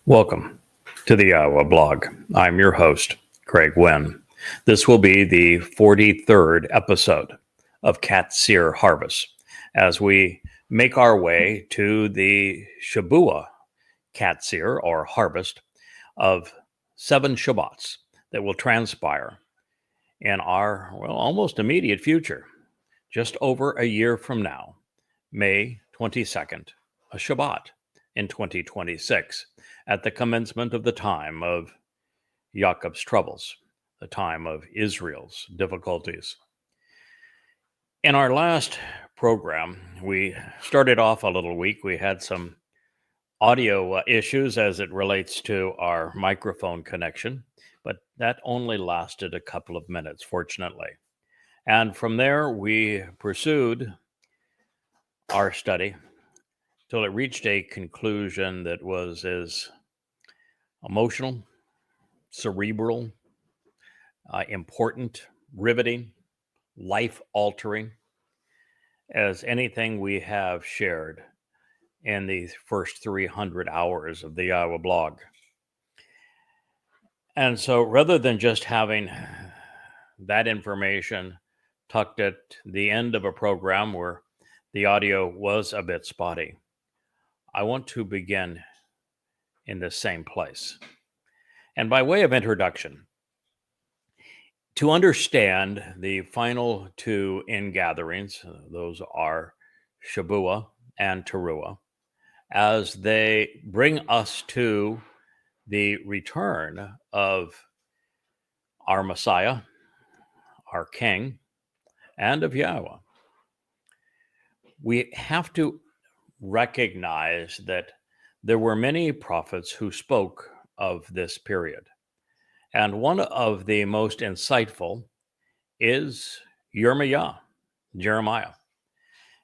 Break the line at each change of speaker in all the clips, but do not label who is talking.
Welcome to the YAHOWAH blog. I'm your host, Craig Winn. This will be the 43rd episode of Qatsyr Harvest as we make our way to the Shabuah Qatsyr, or harvest, of 7 Shabbats that will transpire in our, almost immediate future, just over a year from now, May 22nd, a Shabbat in 2026, at the commencement of the time of Jacob's troubles, the time of Israel's difficulties. In our last program, we started off a little weak. We had some audio issues as it relates to our microphone connection, but that only lasted a couple of minutes, fortunately. And from there, we pursued our study till it reached a conclusion that was as emotional, cerebral, important, riveting, life-altering as anything we have shared in the first 300 hours of the YAHOWAH blog. And so rather than just having that information tucked at the end of a program where the audio was a bit spotty, I want to begin in the same place. And by way of introduction, to understand the final 2 ingatherings, those are Shabuah and Towrah, as they bring us to the return of our Messiah, our King, and of YAHOWAH, we have to recognize that there were many prophets who spoke of this period. And one of the most insightful is Jeremiah.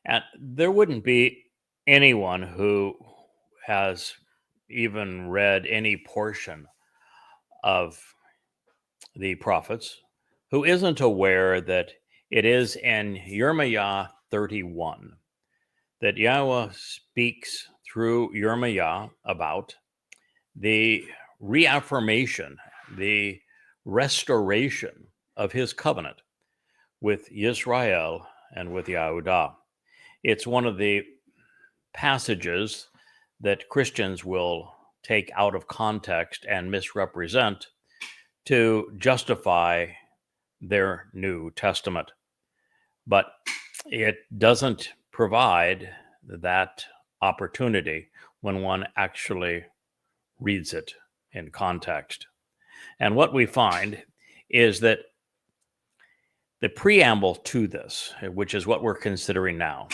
And there wouldn't be anyone who has even read any portion of the prophets who isn't aware that it is in Jeremiah 31 that YAHOWAH speaks through Jeremiah about the reaffirmation, the restoration of his covenant with Israel and with Yehudah. It's one of the passages that Christians will take out of context and misrepresent to justify their New Testament. But it doesn't provide that opportunity when one actually reads it in context. And what we find is that the preamble to this, which is what we're considering now,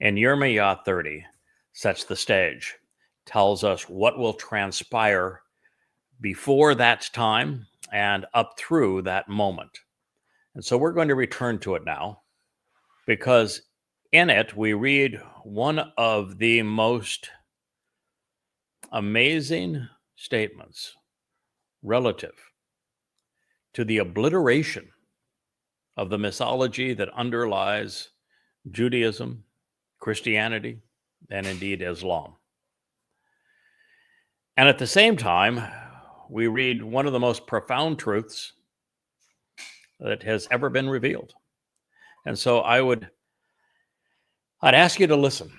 in Jeremiah 30, sets the stage, tells us what will transpire before that time and up through that moment. And so we're going to return to it now, because in it we read one of the most amazing statements relative to the obliteration of the mythology that underlies Judaism, Christianity, and indeed Islam. And at the same time, we read one of the most profound truths that has ever been revealed. And so I'd ask you to listen.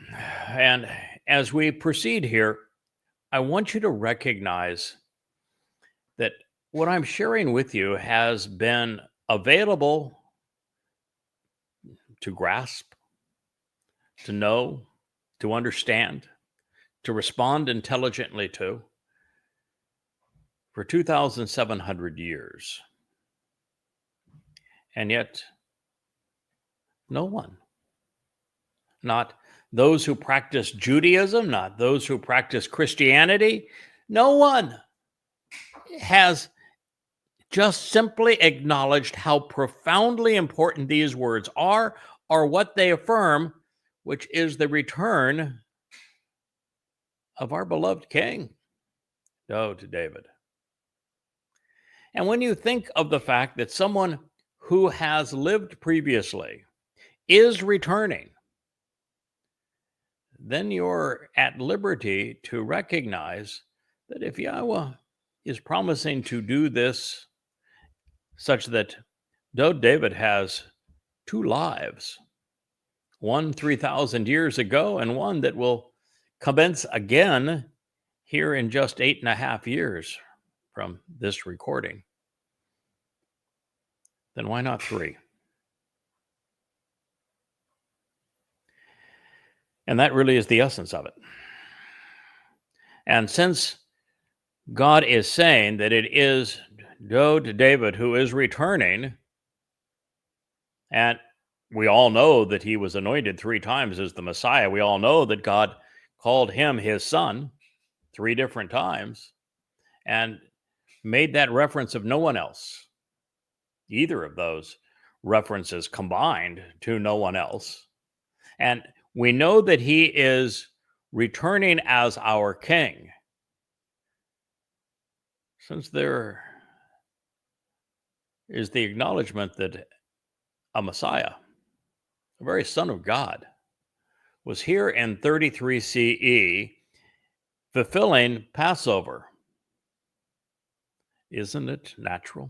And as we proceed here, I want you to recognize that what I'm sharing with you has been available to grasp, to know, to understand, to respond intelligently to for 2,700 years. And yet, no one, not those who practice Judaism, not those who practice Christianity, no one has just simply acknowledged how profoundly important these words are, or what they affirm, which is the return of our beloved King, to David. And when you think of the fact that someone who has lived previously is returning, then you're at liberty to recognize that if Yahweh is promising to do this such that though David has two lives, one 3,000 years ago and one that will commence again here in just 8.5 years from this recording, then why not 3? And that really is the essence of it. And since God is saying that it is David who is returning, and we all know that he was anointed 3 times as the Messiah. We all know that God called him his son 3 different times and made that reference of no one else. Either of those references combined to no one else. And we know that he is returning as our king, since there is the acknowledgement that a Messiah, the very Son of God, was here in 33 CE fulfilling Passover. Isn't it natural,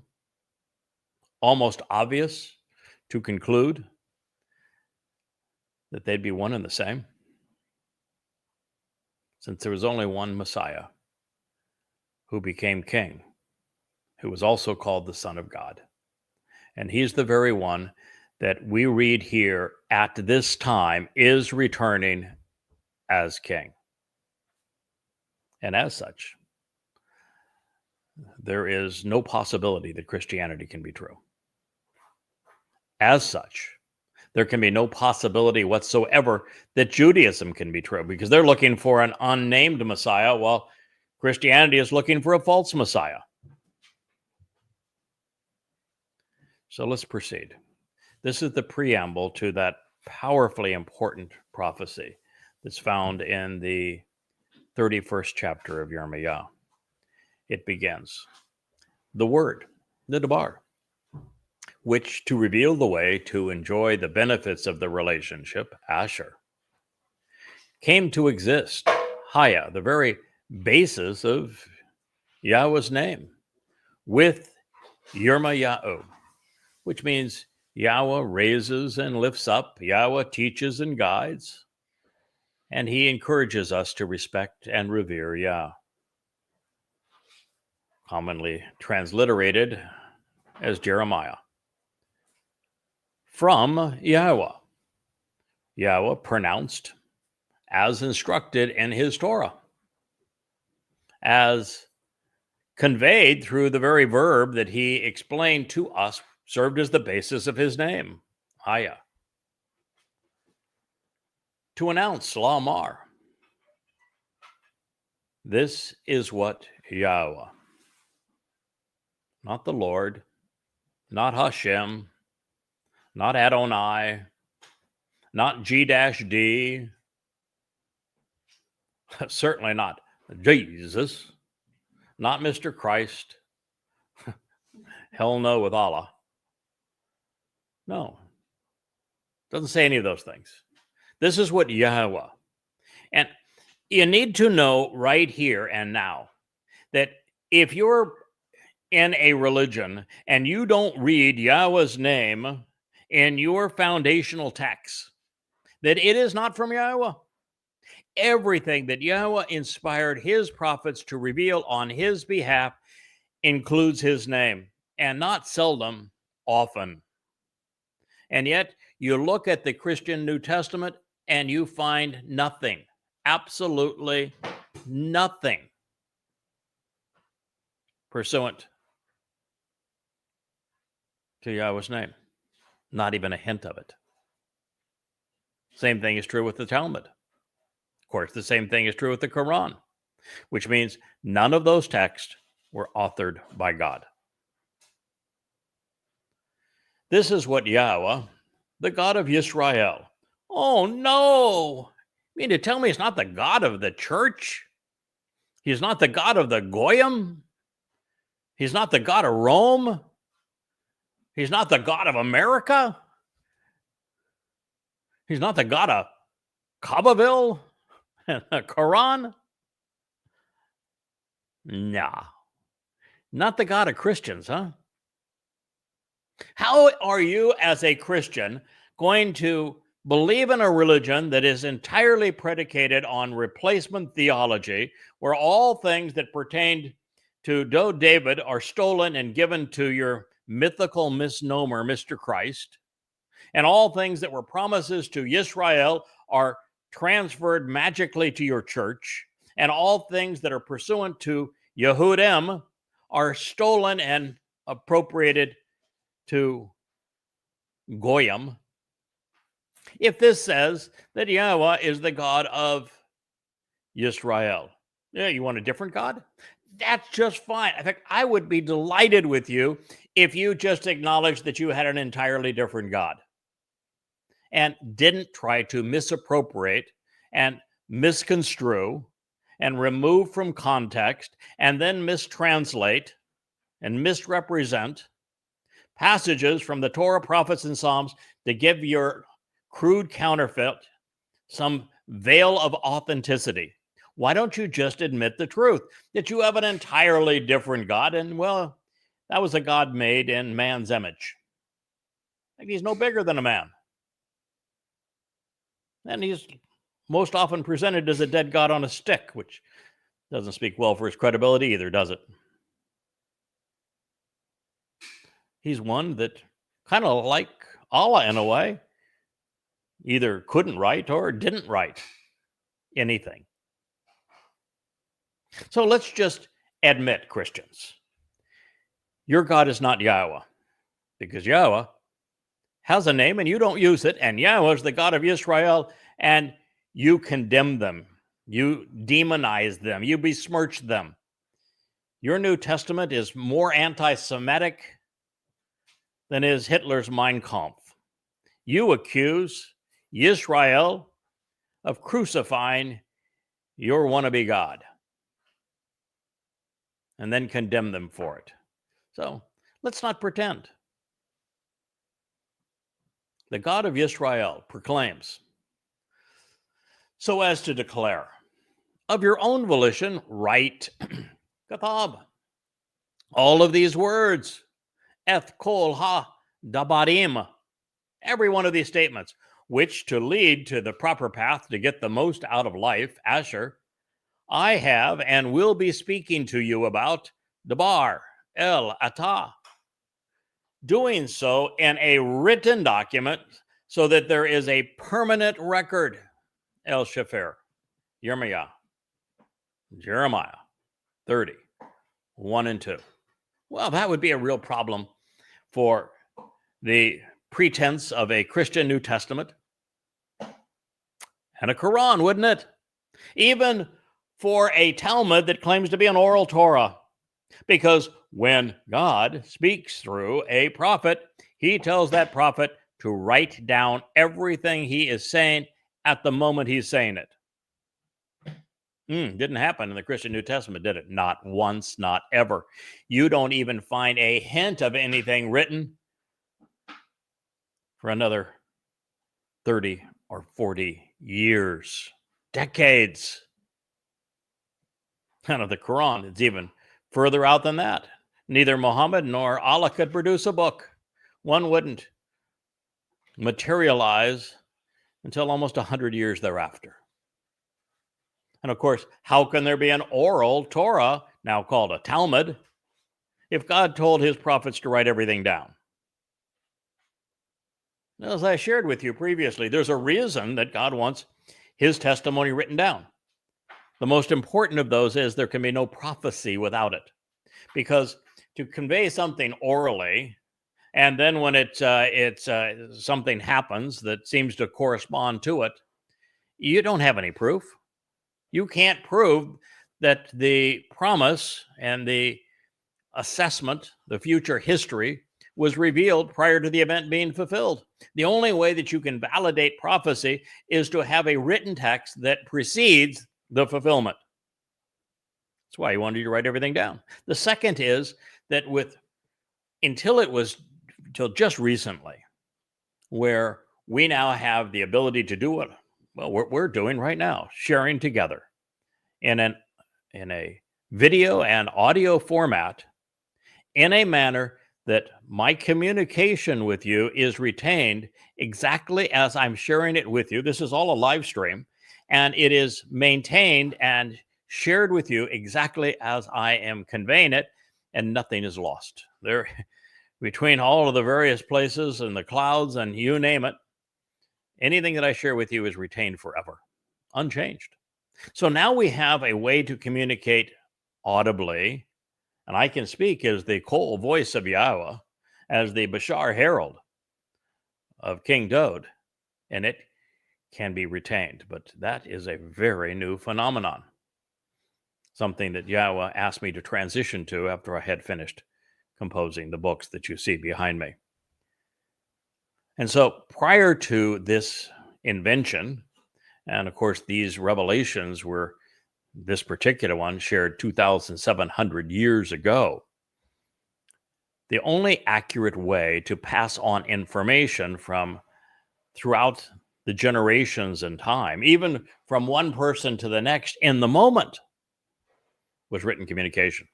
almost obvious to conclude that they'd be one and the same? Since there was only one Messiah who became king, who was also called the Son of God. And he's the very one that we read here at this time is returning as king. And as such, there is no possibility that Christianity can be true. As such, there can be no possibility whatsoever that Judaism can be true, because they're looking for an unnamed Messiah, while Christianity is looking for a false Messiah. So let's proceed. This is the preamble to that powerfully important prophecy that's found in the 31st chapter of Yirmiyah. It begins, the word, the Debar, which to reveal the way to enjoy the benefits of the relationship, Asher, came to exist, Haya, the very basis of Yahweh's name, with Yirmiyahu, which means Yahweh raises and lifts up, Yahweh teaches and guides, and he encourages us to respect and revere Yah, commonly transliterated as Jeremiah. From Yahowah, Yahweh pronounced as instructed in his Torah, as conveyed through the very verb that he explained to us, served as the basis of his name, Haya. To announce, Lamar. This is what Yahweh, not the Lord, not Hashem, not Adonai, not G-D, certainly not Jesus, not Mr. Christ, hell no with Allah. No, doesn't say any of those things. This is what Yahowah. And you need to know right here and now that if you're in a religion and you don't read Yahweh's name in your foundational text, that it is not from Yahweh. Everything that Yahweh inspired his prophets to reveal on his behalf includes his name, and not seldom, often. And yet, you look at the Christian New Testament and you find nothing, absolutely nothing pursuant to Yahweh's name. Not even a hint of it. Same thing is true with the Talmud. Of course, the same thing is true with the Quran, which means none of those texts were authored by God. This is what Yahweh, the God of Israel. Oh no! You mean to tell me he's not the God of the church? He's not the God of the Goyim? He's not the God of Rome? He's not the God of America? He's not the God of Kabaville and the Quran? Nah, not the God of Christians, huh? How are you as a Christian going to believe in a religion that is entirely predicated on replacement theology, where all things that pertained to David are stolen and given to your mythical misnomer, Mr. Christ, and all things that were promises to Israel are transferred magically to your church, and all things that are pursuant to Yehudim are stolen and appropriated to Goyim? If this says that Yahweh is the God of Israel, yeah, you want a different God? That's just fine. In fact, I would be delighted with you if you just acknowledged that you had an entirely different God and didn't try to misappropriate and misconstrue and remove from context and then mistranslate and misrepresent passages from the Torah, prophets, and Psalms to give your crude counterfeit some veil of authenticity. Why don't you just admit the truth that you have an entirely different God? And well, that was a God made in man's image. And he's no bigger than a man. And he's most often presented as a dead God on a stick, which doesn't speak well for his credibility either, does it? He's one that, kind of like Allah in a way, either couldn't write or didn't write anything. So let's just admit, Christians, your God is not Yahweh, because Yahweh has a name and you don't use it, and Yahweh is the God of Israel, and you condemn them, you demonize them, you besmirch them. Your New Testament is more anti-Semitic than is Hitler's Mein Kampf. You accuse Israel of crucifying your wannabe God and then condemn them for it. So let's not pretend. The God of Israel proclaims, so as to declare, of your own volition, write, katab, all of these words, eth kol ha dabarim, every one of these statements, which to lead to the proper path to get the most out of life, Asher, I have and will be speaking to you about dabar, el atah, doing so in a written document so that there is a permanent record, el shefer, Jeremiah 30, 1 and 2. Well, that would be a real problem for the pretense of a Christian New Testament and a Quran, wouldn't it? Even for a Talmud that claims to be an oral Torah. Because when God speaks through a prophet, he tells that prophet to write down everything he is saying at the moment he's saying it. Didn't happen in the Christian New Testament, did it? Not once, not ever. You don't even find a hint of anything written for another 30 or 40 years, decades. And of the Quran, it's even further out than that. Neither Muhammad nor Allah could produce a book. One wouldn't materialize until almost 100 years thereafter. And of course, how can there be an oral Torah, now called a Talmud, if God told his prophets to write everything down? As I shared with you previously, there's a reason that God wants his testimony written down. The most important of those is there can be no prophecy without it. Because to convey something orally, and then when something happens that seems to correspond to it, you don't have any proof. You can't prove that the promise and the assessment, the future history, was revealed prior to the event being fulfilled. The only way that you can validate prophecy is to have a written text that precedes the fulfillment. That's why he wanted you to write everything down. The second is that until just recently, where we now have the ability to do what we're doing right now, sharing together in a video and audio format in a manner that my communication with you is retained exactly as I'm sharing it with you. This is all a live stream, and it is maintained and shared with you exactly as I am conveying it, and nothing is lost. There, between all of the various places and the clouds and you name it, anything that I share with you is retained forever, unchanged. So now we have a way to communicate audibly, and I can speak as the Kol voice of Yahweh, as the Bashar herald of King Dod, and it can be retained. But that is a very new phenomenon, something that Yahweh asked me to transition to after I had finished composing the books that you see behind me. And so prior to this invention, and of course these revelations were, this particular one shared 2,700 years ago, the only accurate way to pass on information from throughout the generations and time, even from one person to the next in the moment, was written communication.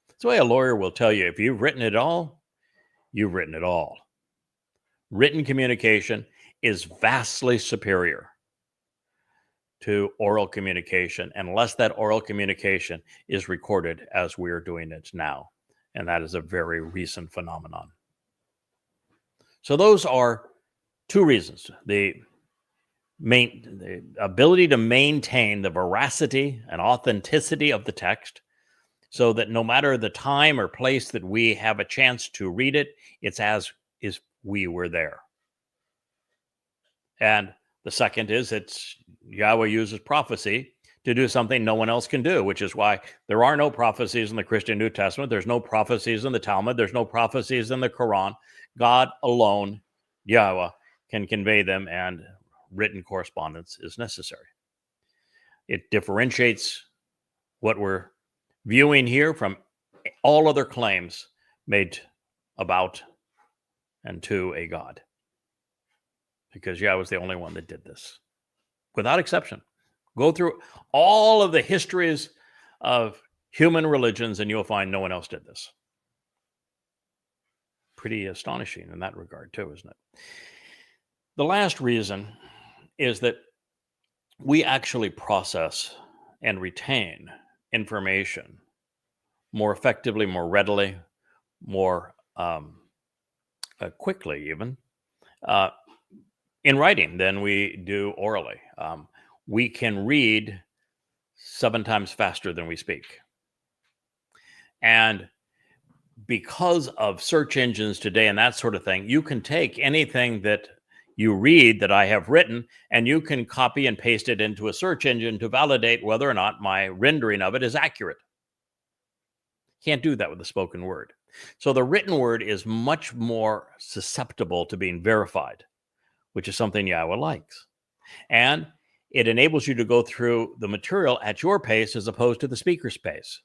That's the way a lawyer will tell you, if you've written it all, you've written it all. Written communication is vastly superior to oral communication, unless that oral communication is recorded as we're doing it now. And that is a very recent phenomenon. So those are two reasons. The ability to maintain the veracity and authenticity of the text, so that no matter the time or place that we have a chance to read it, it's as if we were there. And the second is Yahweh uses prophecy to do something no one else can do, which is why there are no prophecies in the Christian New Testament. There's no prophecies in the Talmud. There's no prophecies in the Quran. God alone, Yahweh, can convey them, and written correspondence is necessary. It differentiates what we're viewing here from all other claims made about and to a God, because Yahweh was the only one that did this, without exception. Go through all of the histories of human religions, and you'll find no one else did this. Pretty astonishing in that regard, too, isn't it? The last reason is that we actually process and retain information more effectively, more readily, more quickly, even in writing than we do orally. We can read 7 times faster than we speak. And because of search engines today and that sort of thing, you can take anything that you read that I have written, and you can copy and paste it into a search engine to validate whether or not my rendering of it is accurate. Can't do that with the spoken word. So the written word is much more susceptible to being verified, which is something Yahweh likes. And it enables you to go through the material at your pace as opposed to the speaker's pace.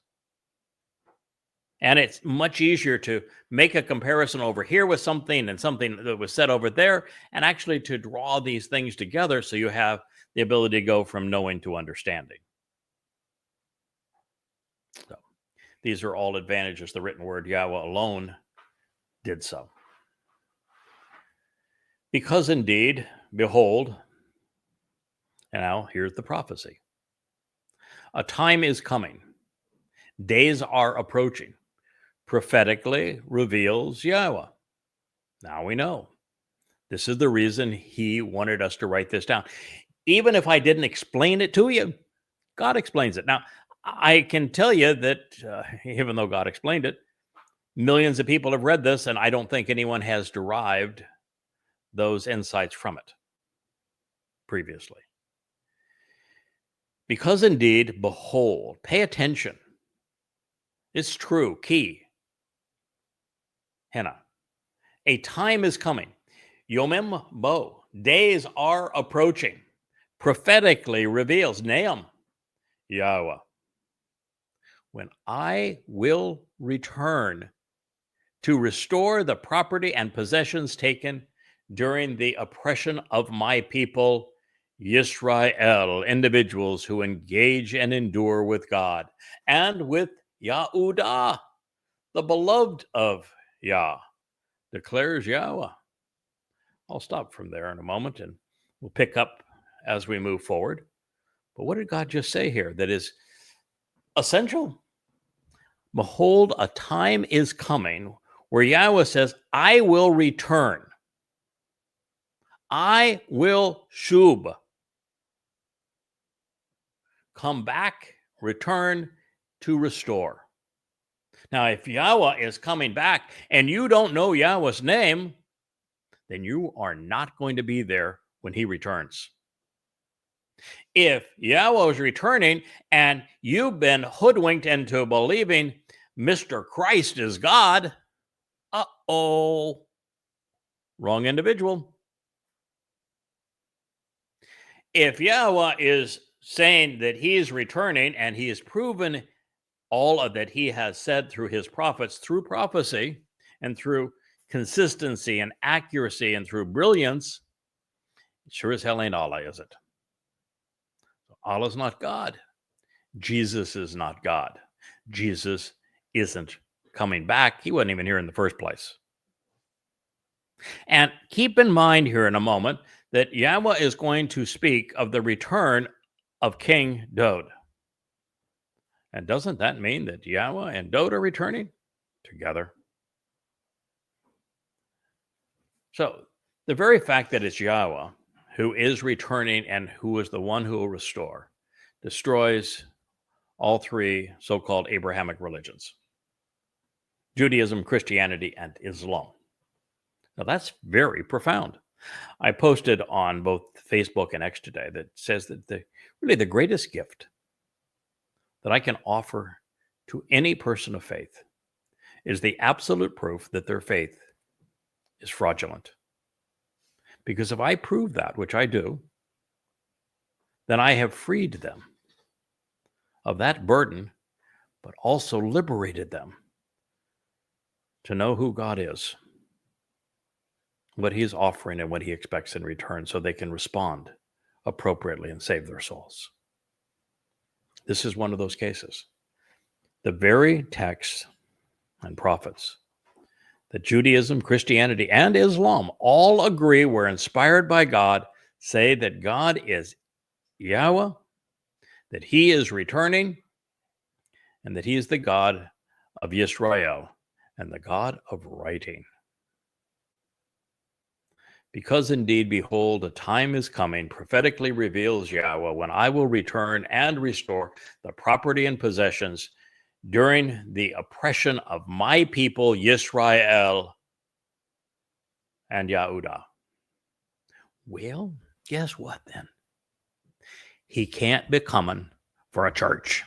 And it's much easier to make a comparison over here with something and something that was said over there, and actually to draw these things together so you have the ability to go from knowing to understanding. So these are all advantages. The written word, Yahweh alone did so. Because indeed, behold, and now here's the prophecy. A time is coming. Days are approaching. Prophetically reveals Yahweh. Now we know. This is the reason he wanted us to write this down. Even if I didn't explain it to you, God explains it. Now, I can tell you that even though God explained it, millions of people have read this, and I don't think anyone has derived those insights from it previously. Because indeed, behold, pay attention. It's true, key. Hannah, a time is coming. Yomim bo, days are approaching. Prophetically reveals Nahum, Yahweh, when I will return to restore the property and possessions taken during the oppression of my people, Yisrael, individuals who engage and endure with God and with Yahudah, the beloved of Yah, declares Yahweh. I'll stop from there in a moment and we'll pick up as we move forward. But what did God just say here that is essential? Behold, a time is coming where Yahweh says, I will return. I will shub. Come back, return to restore. Now, if Yahweh is coming back and you don't know Yahweh's name, then you are not going to be there when he returns. If Yahweh is returning and you've been hoodwinked into believing Mr. Christ is God, wrong individual. If Yahweh is saying that he is returning and he has proven all of that he has said through his prophets, through prophecy and through consistency and accuracy and through brilliance, it sure as hell ain't Allah, is it? Allah's not God. Jesus is not God. Jesus isn't coming back. He wasn't even here in the first place. And keep in mind here in a moment that Yahweh is going to speak of the return of King Dod. And doesn't that mean that Yahweh and Dod are returning together? So the very fact that it's Yahweh who is returning and who is the one who will restore destroys all three so-called Abrahamic religions: Judaism, Christianity, and Islam. Now that's very profound. I posted on both Facebook and X today that says that really the greatest gift that I can offer to any person of faith is the absolute proof that their faith is fraudulent. Because if I prove that, which I do, then I have freed them of that burden, but also liberated them to know who God is, what he's offering and what he expects in return, so they can respond appropriately and save their souls. This is one of those cases. The very texts and prophets that Judaism, Christianity, and Islam all agree were inspired by God say that God is Yahweh, that he is returning, and that he is the God of Yisrael and the God of writing. Because indeed, behold, a time is coming, prophetically reveals Yahweh, when I will return and restore the property and possessions during the oppression of my people, Yisrael and Yahudah. Well, guess what then? He can't be coming for a church.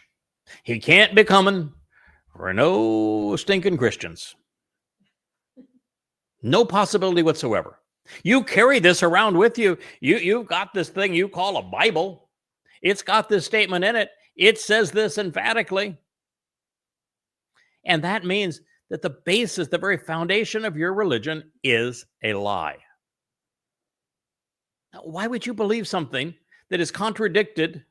He can't be coming for no stinking Christians. No possibility whatsoever. You carry this around with you. You've got this thing you call a Bible. It's got this statement in it. It says this emphatically. And that means that the basis, the very foundation of your religion is a lie. Now, why would you believe something that is contradicted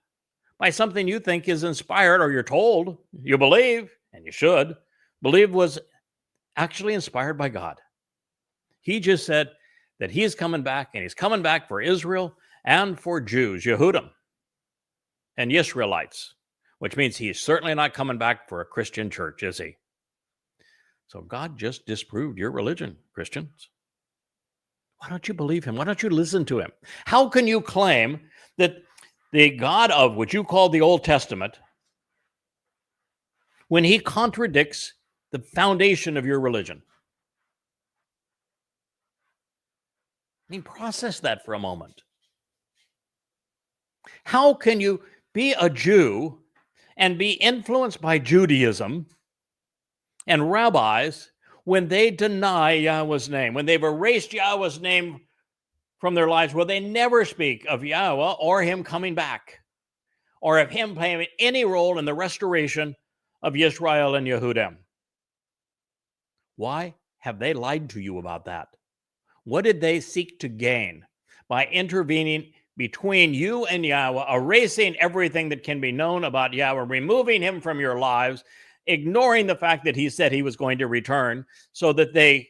by something you think is inspired, or you're told you believe, and you should believe was actually inspired by God? He just said that he is coming back, and he's coming back for Israel and for Jews, Yehudim and Israelites, which means he's certainly not coming back for a Christian church, is he? So God just disproved your religion, Christians. Why don't you believe him? Why don't you listen to him? How can you claim that the God of what you call the Old Testament, when he contradicts the foundation of your religion? I mean, process that for a moment. How can you be a Jew and be influenced by Judaism and rabbis when they deny Yahweh's name, when they've erased Yahweh's name from their lives, where they never speak of Yahweh or him coming back, or of him playing any role in the restoration of Yisrael and Yehudim? Why have they lied to you about that? What did they seek to gain by intervening between you and Yahweh, erasing everything that can be known about Yahweh, removing him from your lives, ignoring the fact that he said he was going to return so that they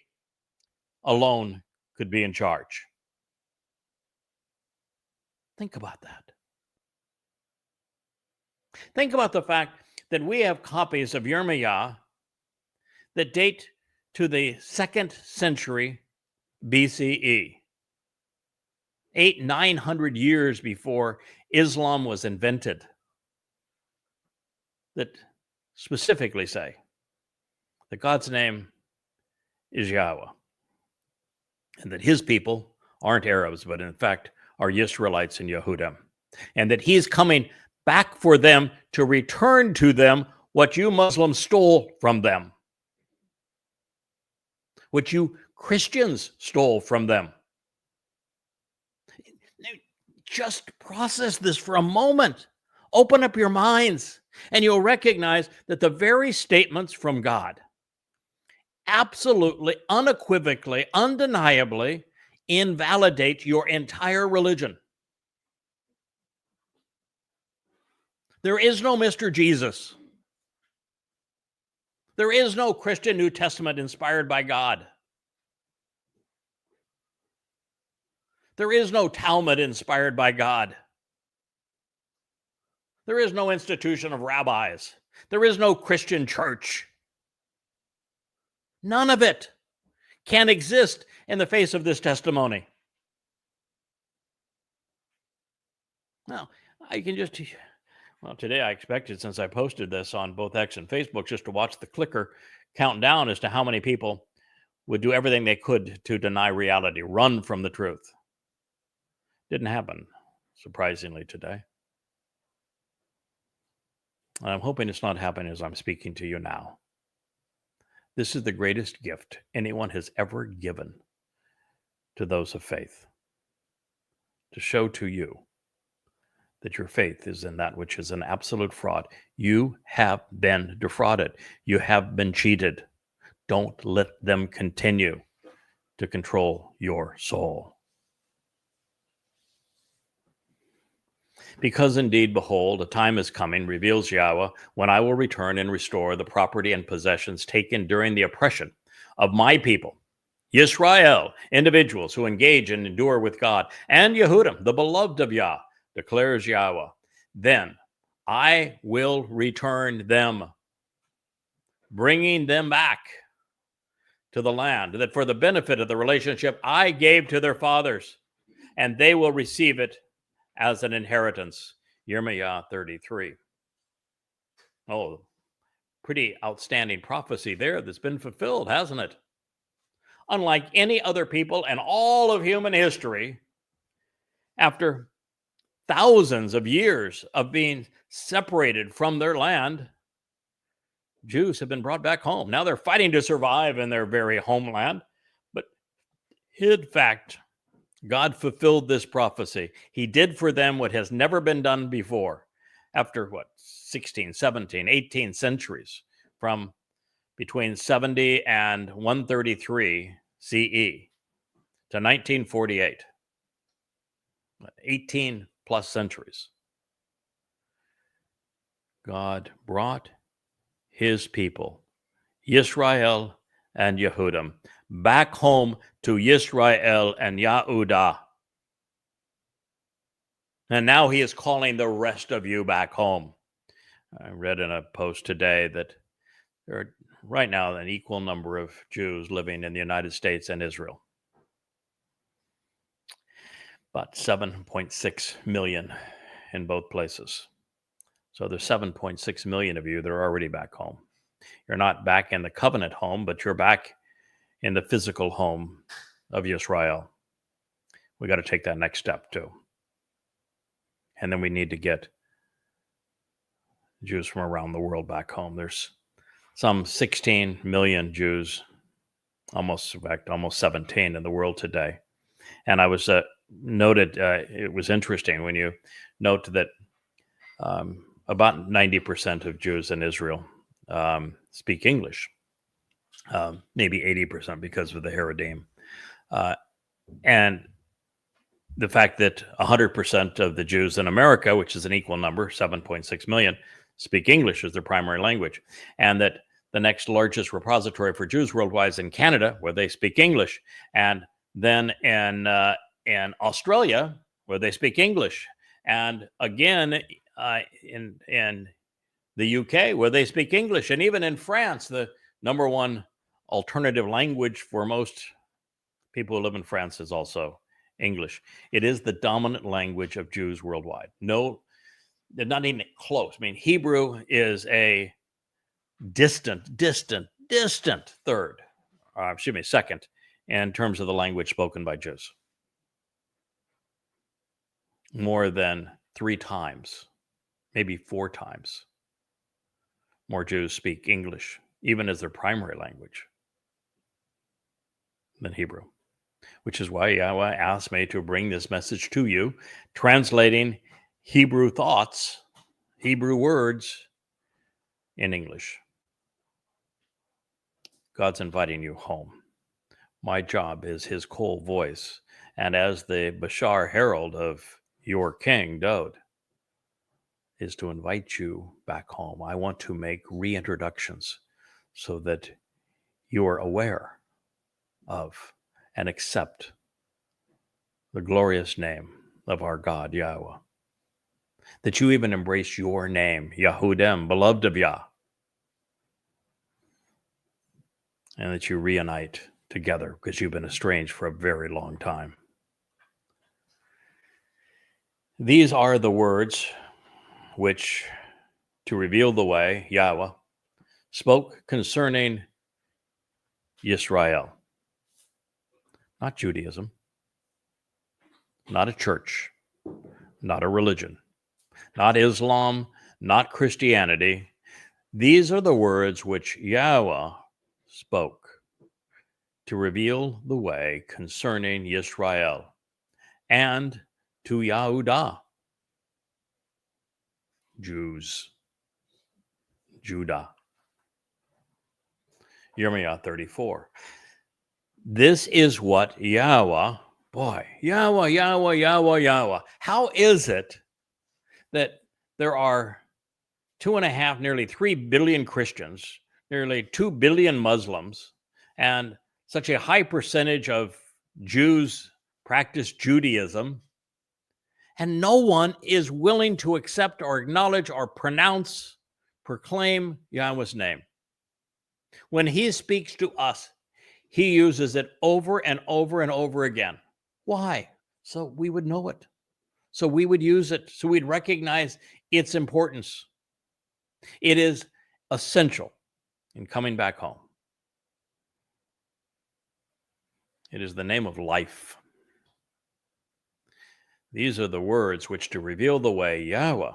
alone could be in charge. Think about that. Think about the fact that we have copies of Yirmiyah that date to the 2nd century BCE, 900 years before Islam was invented, that specifically say that God's name is Yahweh, and that his people aren't Arabs, but in fact are Israelites and Yehudim, and that he's coming back for them to return to them what you Muslims stole from them, what you Christians stole from them. Just process this for a moment. Open up your minds, and you'll recognize that the very statements from God absolutely, unequivocally, undeniably invalidate your entire religion. There is no Mr. Jesus. There is no Christian New Testament inspired by God. There is no Talmud inspired by God. There is no institution of rabbis. There is no Christian church. None of it can exist in the face of this testimony. Now, I can just, well, today I expected, since I posted this on both X and Facebook, just to watch the clicker count down as to how many people would do everything they could to deny reality, run from the truth. Didn't happen, surprisingly, today. And I'm hoping it's not happening as I'm speaking to you now. This is the greatest gift anyone has ever given to those of faith, to show to you that your faith is in that which is an absolute fraud. You have been defrauded. You have been cheated. Don't let them continue to control your soul. Because indeed, behold, a time is coming, reveals Yahweh, when I will return and restore the property and possessions taken during the oppression of my people, Yisrael, individuals who engage and endure with God, and Yehudim, the beloved of Yah, declares Yahweh. Then I will return them, bringing them back to the land, that for the benefit of the relationship I gave to their fathers, and they will receive it as an inheritance. Yirmiyah 33. Oh, pretty outstanding prophecy there that's been fulfilled, hasn't it? Unlike any other people in all of human history, after thousands of years of being separated from their land, Jews have been brought back home. Now they're fighting to survive in their very homeland. But in fact, God fulfilled this prophecy. He did for them what has never been done before. After 16, 17, 18 centuries, from between 70 and 133 CE to 1948, 18 plus centuries, God brought his people, Yisrael and Yehudim, back home to Yisrael and Yahudah. And now he is calling the rest of you back home. I read in a post today that there are right now an equal number of Jews living in the United States and Israel. About 7.6 million in both places. So there's 7.6 million of you that are already back home. You're not back in the covenant home, but you're back in the physical home of Yisrael. We got to take that next step too. And then we need to get Jews from around the world back home. There's some 16 million Jews, almost 17 in the world today. And I was noted, it was interesting when you note that about 90% of Jews in Israel speak English, maybe 80% because of the Haredim. And the fact that 100% of the Jews in America, which is an equal number, 7.6 million, speak English as their primary language, and that the next largest repository for Jews worldwide is in Canada, where they speak English, and then in Australia, where they speak English, and again in the UK, where they speak English, and even in France, the number one alternative language for most people who live in France is also English. It is the dominant language of Jews worldwide. No, they're not even close. I mean, Hebrew is a distant second in terms of the language spoken by Jews. More than 3 times, maybe 4 times more Jews speak English, even as their primary language, than Hebrew, which is why Yahweh asked me to bring this message to you, translating Hebrew thoughts, Hebrew words in English. God's inviting you home. My job is his cold voice, and as the Bashar herald of your king, Dowd, is to invite you back home. I want to make reintroductions so that you are aware of and accept the glorious name of our God, Yahweh. That you even embrace your name, Yahudem, beloved of Yah. And that you reunite together because you've been estranged for a very long time. These are the words which, to reveal the way, Yahweh spoke concerning Israel. Not Judaism, not a church, not a religion, not Islam, not Christianity. These are the words which Yahweh spoke to reveal the way concerning Israel and to Yehudah, Jews, Judah. Yirmiyah 34. This is what Yahweh, Yahweh. How is it that there are 2.5, nearly 3 billion Christians, nearly 2 billion Muslims, and such a high percentage of Jews practice Judaism, and no one is willing to accept or acknowledge or proclaim Yahweh's name? When he speaks to us, he uses it over and over and over again. Why? So we would know it. So we would use it. So we'd recognize its importance. It is essential in coming back home. It is the name of life. These are the words which, to reveal the way, Yahweh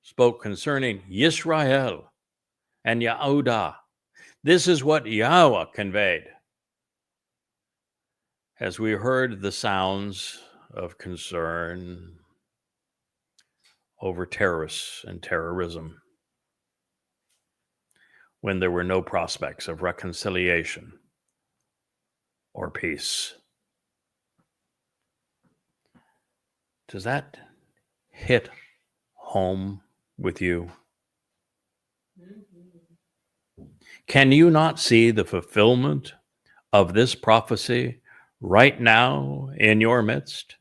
spoke concerning Yisrael and Yehudah. This is what Yahweh conveyed as we heard the sounds of concern over terrorists and terrorism, when there were no prospects of reconciliation or peace. Does that hit home with you? Can you not see the fulfillment of this prophecy right now in your midst?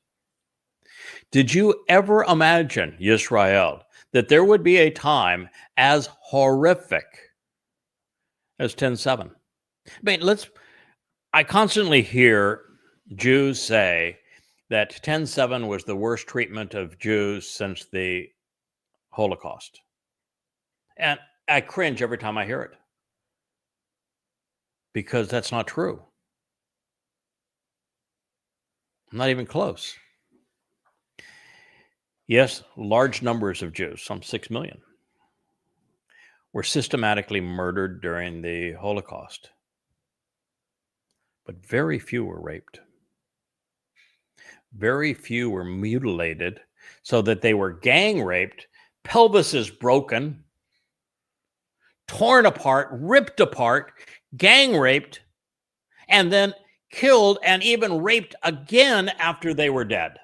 Did you ever imagine, Yisrael, that there would be a time as horrific as 10:7? I constantly hear Jews say that 10:7 was the worst treatment of Jews since the Holocaust. And I cringe every time I hear it, because that's not true. Not even close. Yes, large numbers of Jews, some 6 million, were systematically murdered during the Holocaust. But very few were raped. Very few were mutilated so that they were gang raped, pelvises broken, torn apart, ripped apart, gang raped, and then killed and even raped again after they were dead.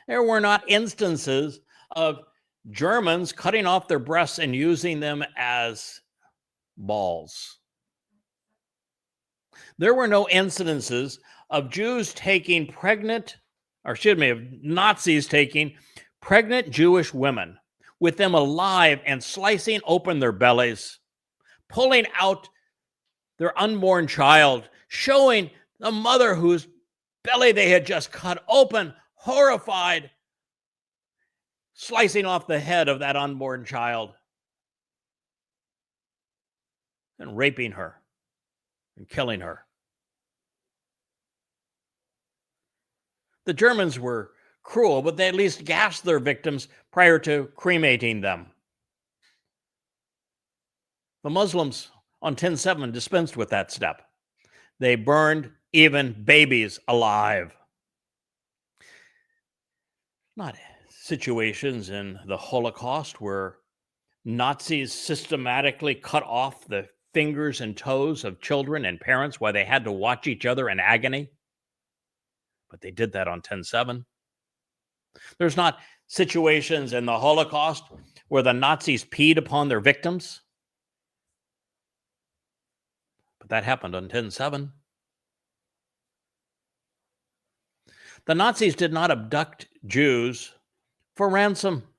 There were not instances of Germans cutting off their breasts and using them as balls. There were no incidences of Jews taking of Nazis taking pregnant Jewish women with them alive and slicing open their bellies, pulling out their unborn child, showing the mother whose belly they had just cut open, horrified, slicing off the head of that unborn child and raping her and killing her. The Germans were cruel, but they at least gassed their victims prior to cremating them. The Muslims on 10/7 dispensed with that step. They burned even babies alive. Not situations in the Holocaust where Nazis systematically cut off the fingers and toes of children and parents while they had to watch each other in agony. But they did that on 10/7. There's not situations in the Holocaust where the Nazis peed upon their victims. But that happened on 10/7. The Nazis did not abduct Jews for ransom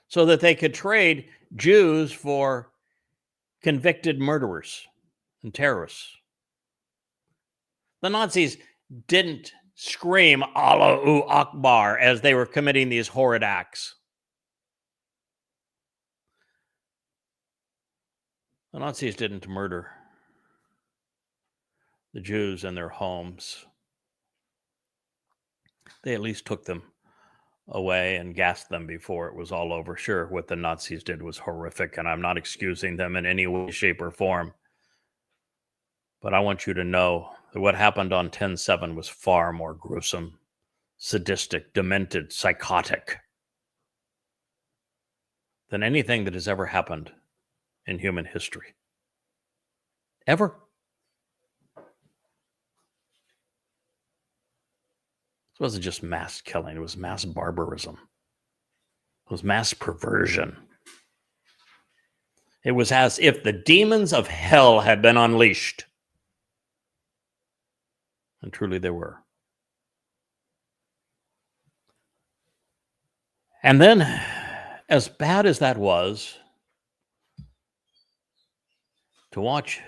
so that they could trade Jews for convicted murderers and terrorists. The Nazis didn't scream Allahu Akbar as they were committing these horrid acts. The Nazis didn't murder the Jews in their homes. They at least took them away and gassed them before it was all over. Sure, what the Nazis did was horrific, and I'm not excusing them in any way, shape, or form. But I want you to know that what happened on 10/7 was far more gruesome, sadistic, demented, psychotic than anything that has ever happened in human history. Ever. It wasn't just mass killing, it was mass barbarism. It was mass perversion. It was as if the demons of hell had been unleashed. And truly they were. And then, as bad as that was, to watch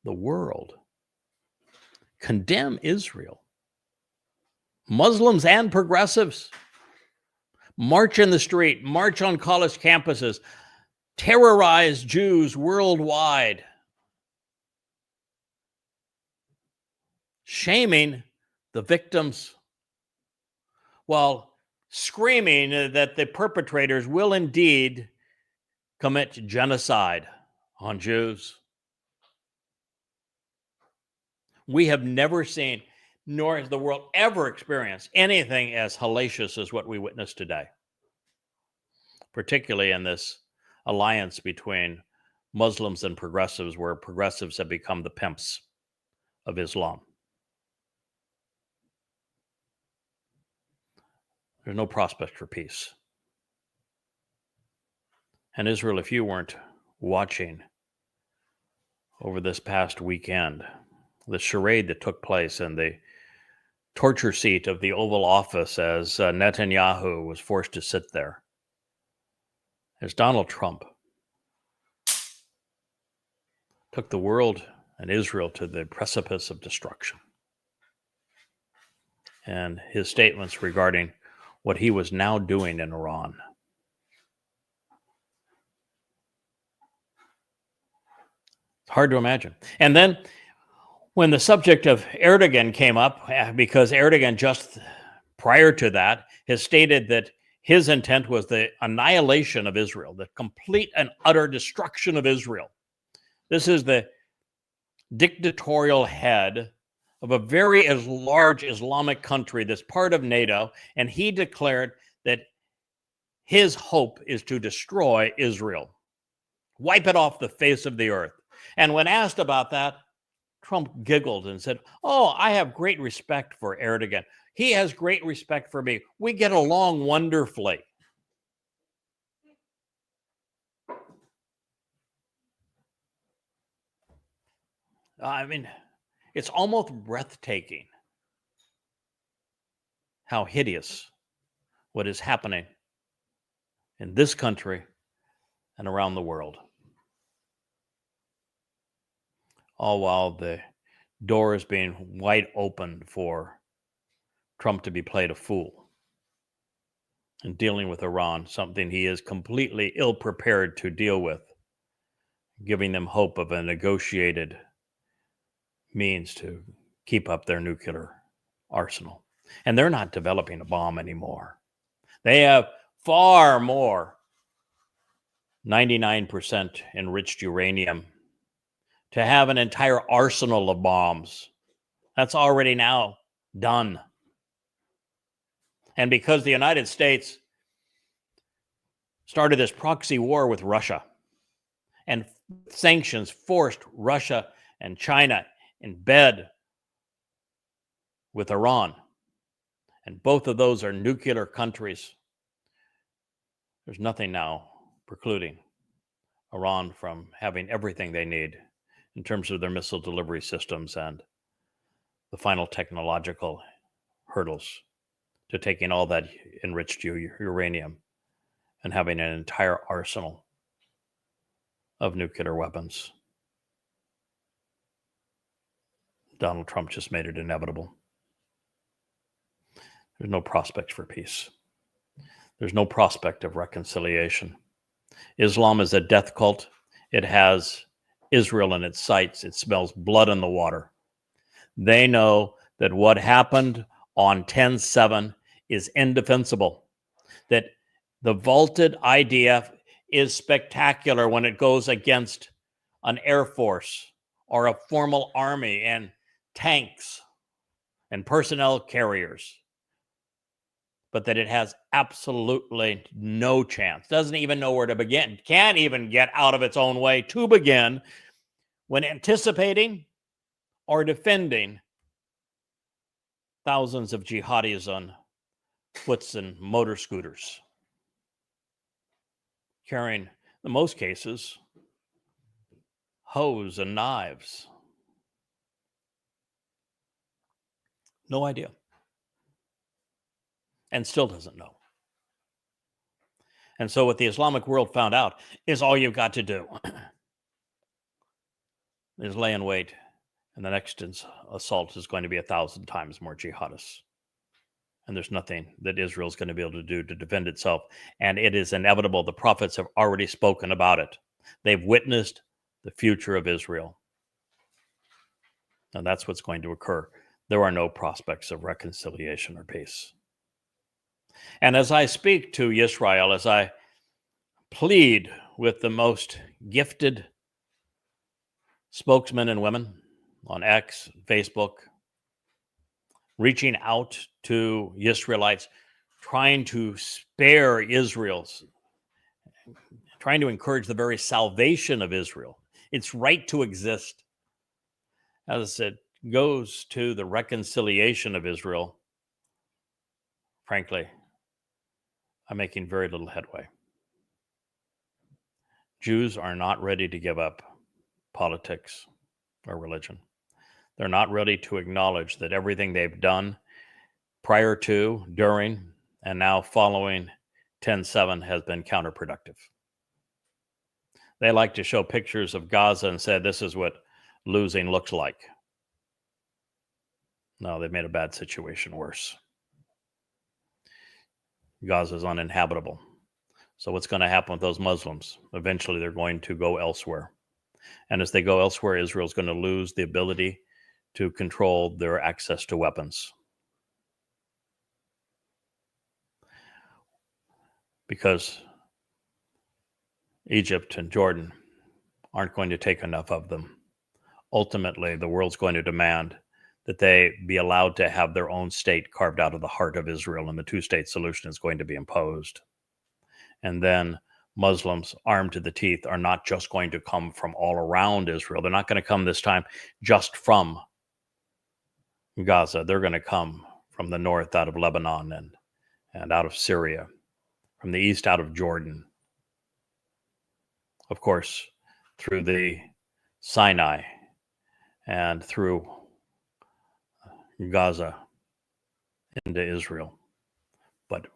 the world condemn Israel, Muslims and progressives, march in the street, march on college campuses, terrorize Jews worldwide, shaming the victims while screaming that the perpetrators will indeed commit genocide on Jews. We have never seen, nor has the world ever experienced, anything as hellacious as what we witness today, particularly in this alliance between Muslims and progressives, where progressives have become the pimps of Islam. There's no prospect for peace. And Israel, if you weren't watching over this past weekend, the charade that took place in the torture seat of the Oval Office as Netanyahu was forced to sit there, as Donald Trump took the world and Israel to the precipice of destruction. And his statements regarding what he was now doing in Iran. It's hard to imagine. And then when the subject of Erdogan came up, because Erdogan just prior to that has stated that his intent was the annihilation of Israel, the complete and utter destruction of Israel. This is the dictatorial head of a very large Islamic country that's part of NATO, and he declared that his hope is to destroy Israel, wipe it off the face of the earth. And when asked about that, Trump giggled and said, "Oh, I have great respect for Erdogan. He has great respect for me. We get along wonderfully." I mean, it's almost breathtaking how hideous what is happening in this country and around the world. All while the door is being wide open for Trump to be played a fool in dealing with Iran, something he is completely ill-prepared to deal with, giving them hope of a negotiated means to keep up their nuclear arsenal. And they're not developing a bomb anymore. They have far more 99% enriched uranium to have an entire arsenal of bombs. That's already now done. And because the United States started this proxy war with Russia and sanctions forced Russia and China in bed with Iran, and both of those are nuclear countries, there's nothing now precluding Iran from having everything they need in terms of their missile delivery systems and the final technological hurdles to taking all that enriched uranium and having an entire arsenal of nuclear weapons. Donald Trump just made it inevitable. There's no prospect for peace. There's no prospect of reconciliation. Islam is a death cult. It has Israel in its sights. It smells blood in the water. They know that what happened on 10/7 is indefensible, that the vaulted IDF is spectacular when it goes against an air force or a formal army and tanks and personnel carriers, but that it has absolutely no chance, doesn't even know where to begin, can't even get out of its own way to begin when anticipating or defending thousands of jihadis on foots and motor scooters, carrying, in most cases, hoes and knives. No idea. And still doesn't know. And so what the Islamic world found out is all you've got to do is lay in wait, and the next assault is going to be 1,000 times more jihadists. And there's nothing that Israel's going to be able to do to defend itself. And it is inevitable. The prophets have already spoken about it. They've witnessed the future of Israel. And that's what's going to occur. There are no prospects of reconciliation or peace. And as I speak to Israel, as I plead with the most gifted spokesmen and women on X, Facebook, reaching out to Israelites, trying to spare Israel's, trying to encourage the very salvation of Israel, its right to exist, as it goes to the reconciliation of Israel. Frankly, I'm making very little headway. Jews are not ready to give up politics or religion. They're not ready to acknowledge that everything they've done prior to, during, and now following 10/7 has been counterproductive. They like to show pictures of Gaza and say, this is what losing looks like. No, they've made a bad situation worse. Gaza is uninhabitable. So what's going to happen with those Muslims? Eventually, they're going to go elsewhere. And as they go elsewhere, Israel's going to lose the ability to control their access to weapons. Because Egypt and Jordan aren't going to take enough of them. Ultimately, the world's going to demand that they be allowed to have their own state carved out of the heart of Israel, and the two-state solution is going to be imposed. And then Muslims armed to the teeth are not just going to come from all around Israel. They're not going to come this time just from Gaza. They're going to come from the north out of Lebanon and out of Syria, from the east out of Jordan, of course, through the Sinai and through Gaza into Israel. But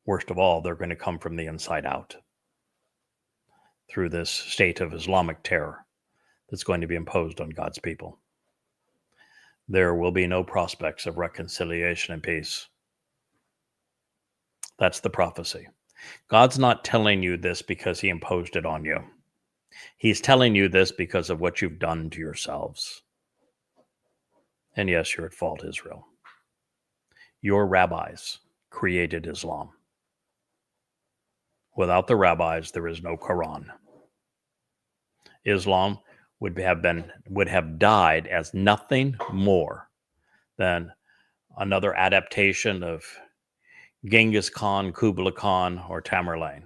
worst of all, they're going to come from the inside out through this state of Islamic terror that's going to be imposed on God's people. There will be no prospects of reconciliation and peace. That's the prophecy. God's not telling you this because he imposed it on you. He's telling you this because of what you've done to yourselves. And yes, you're at fault, Israel. Your rabbis created Islam. Without the rabbis, there is no Quran. Islam would have died as nothing more than another adaptation of Genghis Khan, Kublai Khan, or Tamerlane.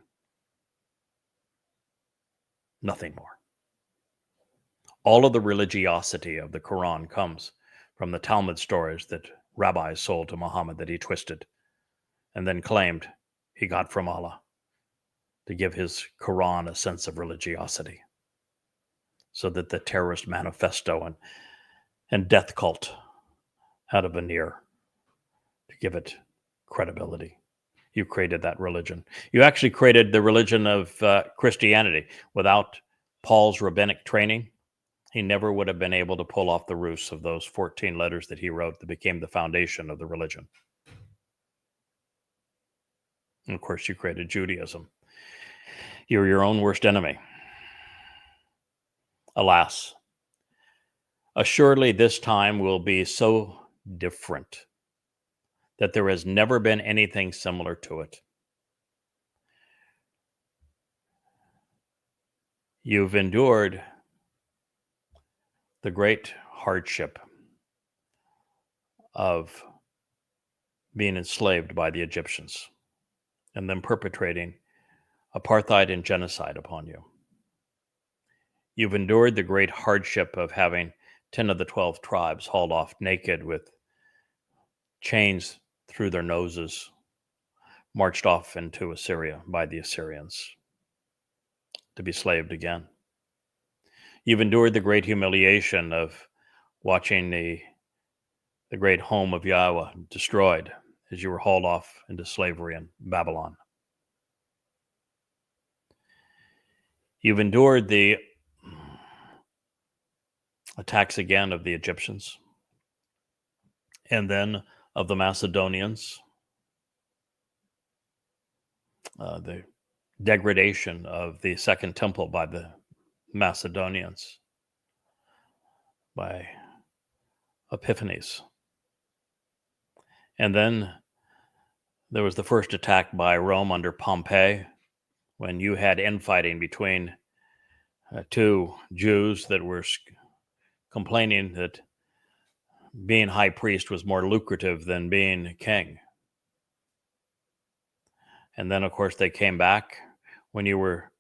Nothing more. All of the religiosity of the Quran comes from the Talmud stories that rabbis sold to Muhammad that he twisted and then claimed he got from Allah to give his Quran a sense of religiosity, so that the terrorist manifesto and death cult had a veneer to give it credibility. You created that religion. You actually created the religion of Christianity. Without Paul's rabbinic training, he never would have been able to pull off the ruse of those 14 letters that he wrote that became the foundation of the religion. And of course, you created Judaism. You're your own worst enemy. Alas, assuredly this time will be so different that there has never been anything similar to it. You've endured the great hardship of being enslaved by the Egyptians and them perpetrating apartheid and genocide upon you. You've endured the great hardship of having 10 of the 12 tribes hauled off naked with chains through their noses, marched off into Assyria by the Assyrians to be slaved again. You've endured the great humiliation of watching the great home of YAHOWAH destroyed as you were hauled off into slavery in Babylon. You've endured the attacks again of the Egyptians and then of the Macedonians, the degradation of the Second Temple by the Macedonians, by Epiphanes. And then there was the first attack by Rome under Pompey, when you had infighting between two Jews that were complaining that being high priest was more lucrative than being king. And then, of course, they came back when you were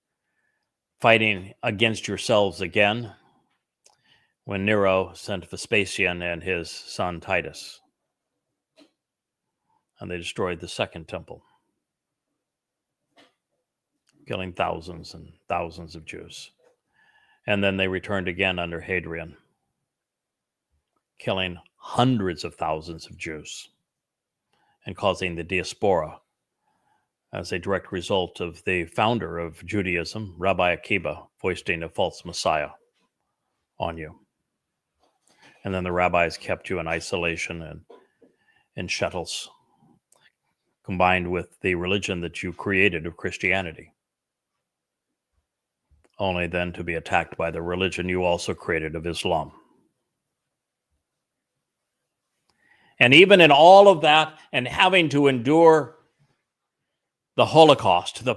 fighting against yourselves again, when Nero sent Vespasian and his son Titus, and they destroyed the Second Temple, killing thousands and thousands of Jews. And then they returned again under Hadrian, killing hundreds of thousands of Jews and causing the diaspora as a direct result of the founder of Judaism, Rabbi Akiba, foisting a false Messiah on you. And then the rabbis kept you in isolation and in shuttles, combined with the religion that you created of Christianity, only then to be attacked by the religion you also created of Islam. And even in all of that, and having to endure the Holocaust, the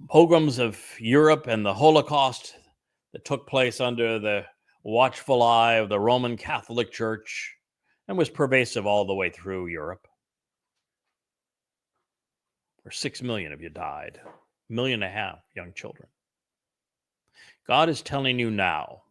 pogroms of Europe and the Holocaust that took place under the watchful eye of the Roman Catholic Church and was pervasive all the way through Europe, where 6 million of you died million and a half young children. God is telling you now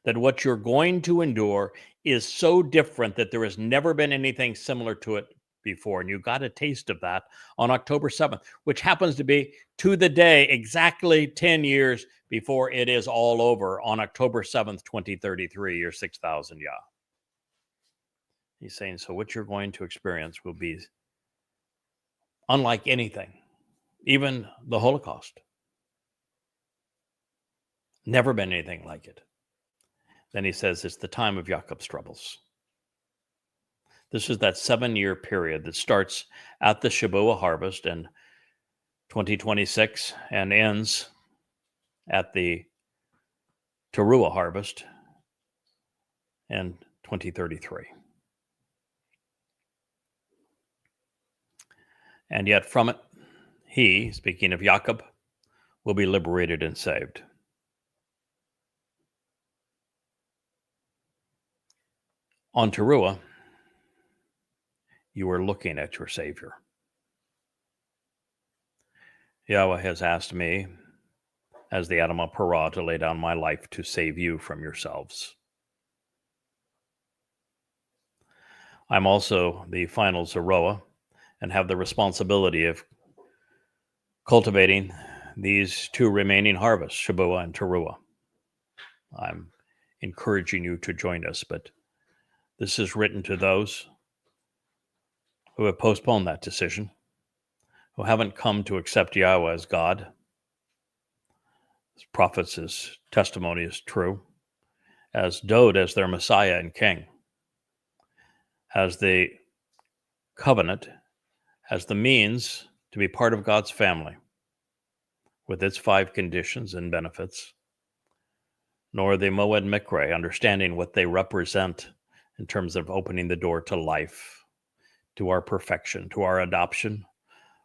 that what you're going to endure is so different that there has never been anything similar to it before. And you got a taste of that on October 7th, which happens to be to the day exactly 10 years before it is all over on October 7th, 2033, or 6,000 Yah. He's saying, so what you're going to experience will be unlike anything, even the Holocaust. Never been anything like it. Then he says it's the time of Jacob's troubles. This is that 7-year period that starts at the Shabat harvest in 2026 and ends at the Towrah harvest in 2033. And yet from it, he, speaking of Jacob, will be liberated and saved. On Towrah, you are looking at your Savior. Yahweh has asked me, as the Adam of Parah, to lay down my life to save you from yourselves. I'm also the final Zeroah and have the responsibility of cultivating these 2 remaining harvests, Shabuah and Towrah. I'm encouraging you to join us, but this is written to those who have postponed that decision, who haven't come to accept Yahweh as God. As prophets, his testimony is true, as Dod as their Messiah and King, as the covenant, as the means to be part of God's family, with its 5 conditions and benefits, nor the Moed Mikre, understanding what they represent in terms of opening the door to life, to our perfection, to our adoption,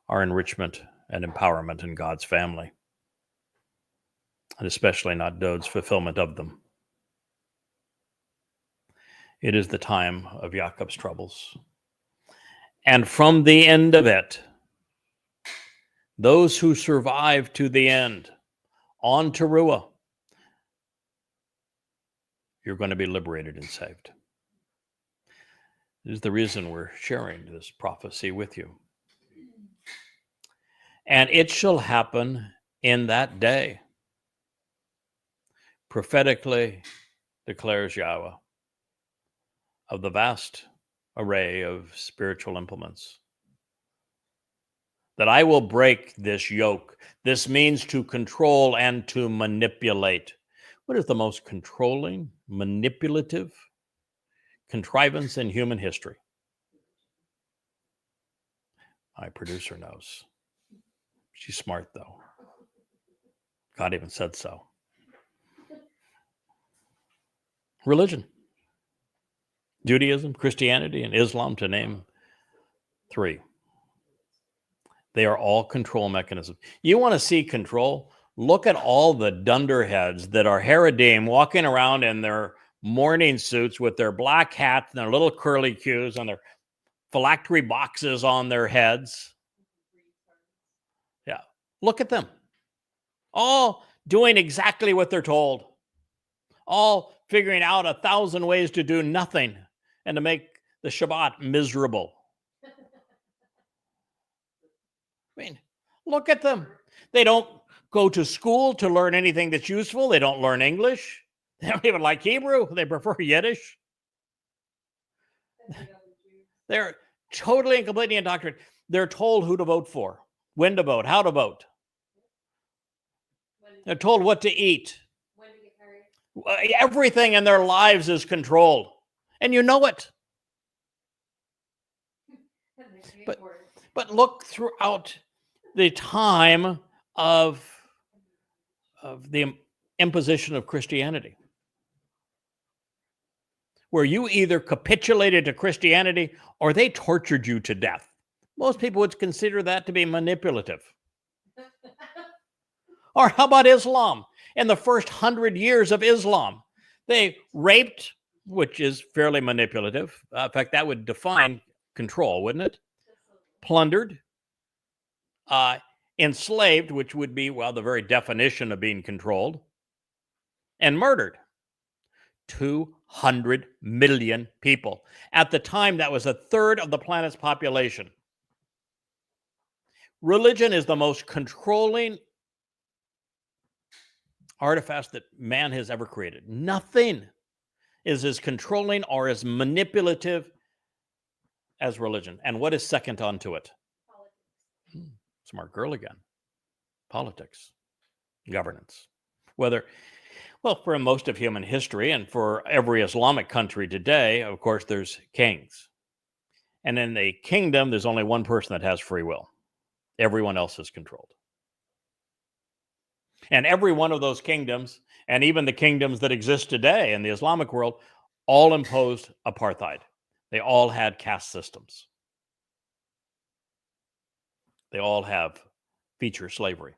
our enrichment and empowerment in God's family, and especially not Dod's fulfillment of them. It is the time of Jacob's troubles. And from the end of it, those who survive to the end, on Towrah, you're going to be liberated and saved. This is the reason we're sharing this prophecy with you. And it shall happen in that day, prophetically declares Yahweh, of the vast array of spiritual implements, that I will break this yoke. This means to control and to manipulate. What is the most controlling, manipulative contrivance in human history? My producer knows. She's smart, though. God even said so. Religion. Judaism, Christianity, and Islam, to name 3. They are all control mechanisms. You want to see control? Look at all the dunderheads that are Haredim walking around in their morning suits with their black hats and their little curly cues and their phylactery boxes on their heads. Yeah, look at them. All doing exactly what they're told. All figuring out 1,000 ways to do nothing and to make the Shabbat miserable. I mean, look at them. They don't go to school to learn anything that's useful. They don't learn English. They don't even like Hebrew. They prefer Yiddish. They're totally and completely indoctrinated. They're told who to vote for, when to vote, how to vote. They're told what to eat. When to get married. Everything in their lives is controlled. And you know it. But look throughout the time of the imposition of Christianity, where you either capitulated to Christianity or they tortured you to death. Most people would consider that to be manipulative. Or how about Islam? In the first 100 years of Islam, they raped, which is fairly manipulative. In fact, that would define control, wouldn't it? Plundered, enslaved, which would be, well, the very definition of being controlled, and murdered. 200 million people. At the time, that was a third of the planet's population. Religion is the most controlling artifact that man has ever created. Nothing is as controlling or as manipulative as religion. And what is second onto it? Smart girl again. Politics, governance. Well, for most of human history and for every Islamic country today, of course, there's kings. And in the kingdom, there's only one person that has free will. Everyone else is controlled. And every one of those kingdoms, and even the kingdoms that exist today in the Islamic world, all imposed apartheid. They all had caste systems. They all have feature slavery.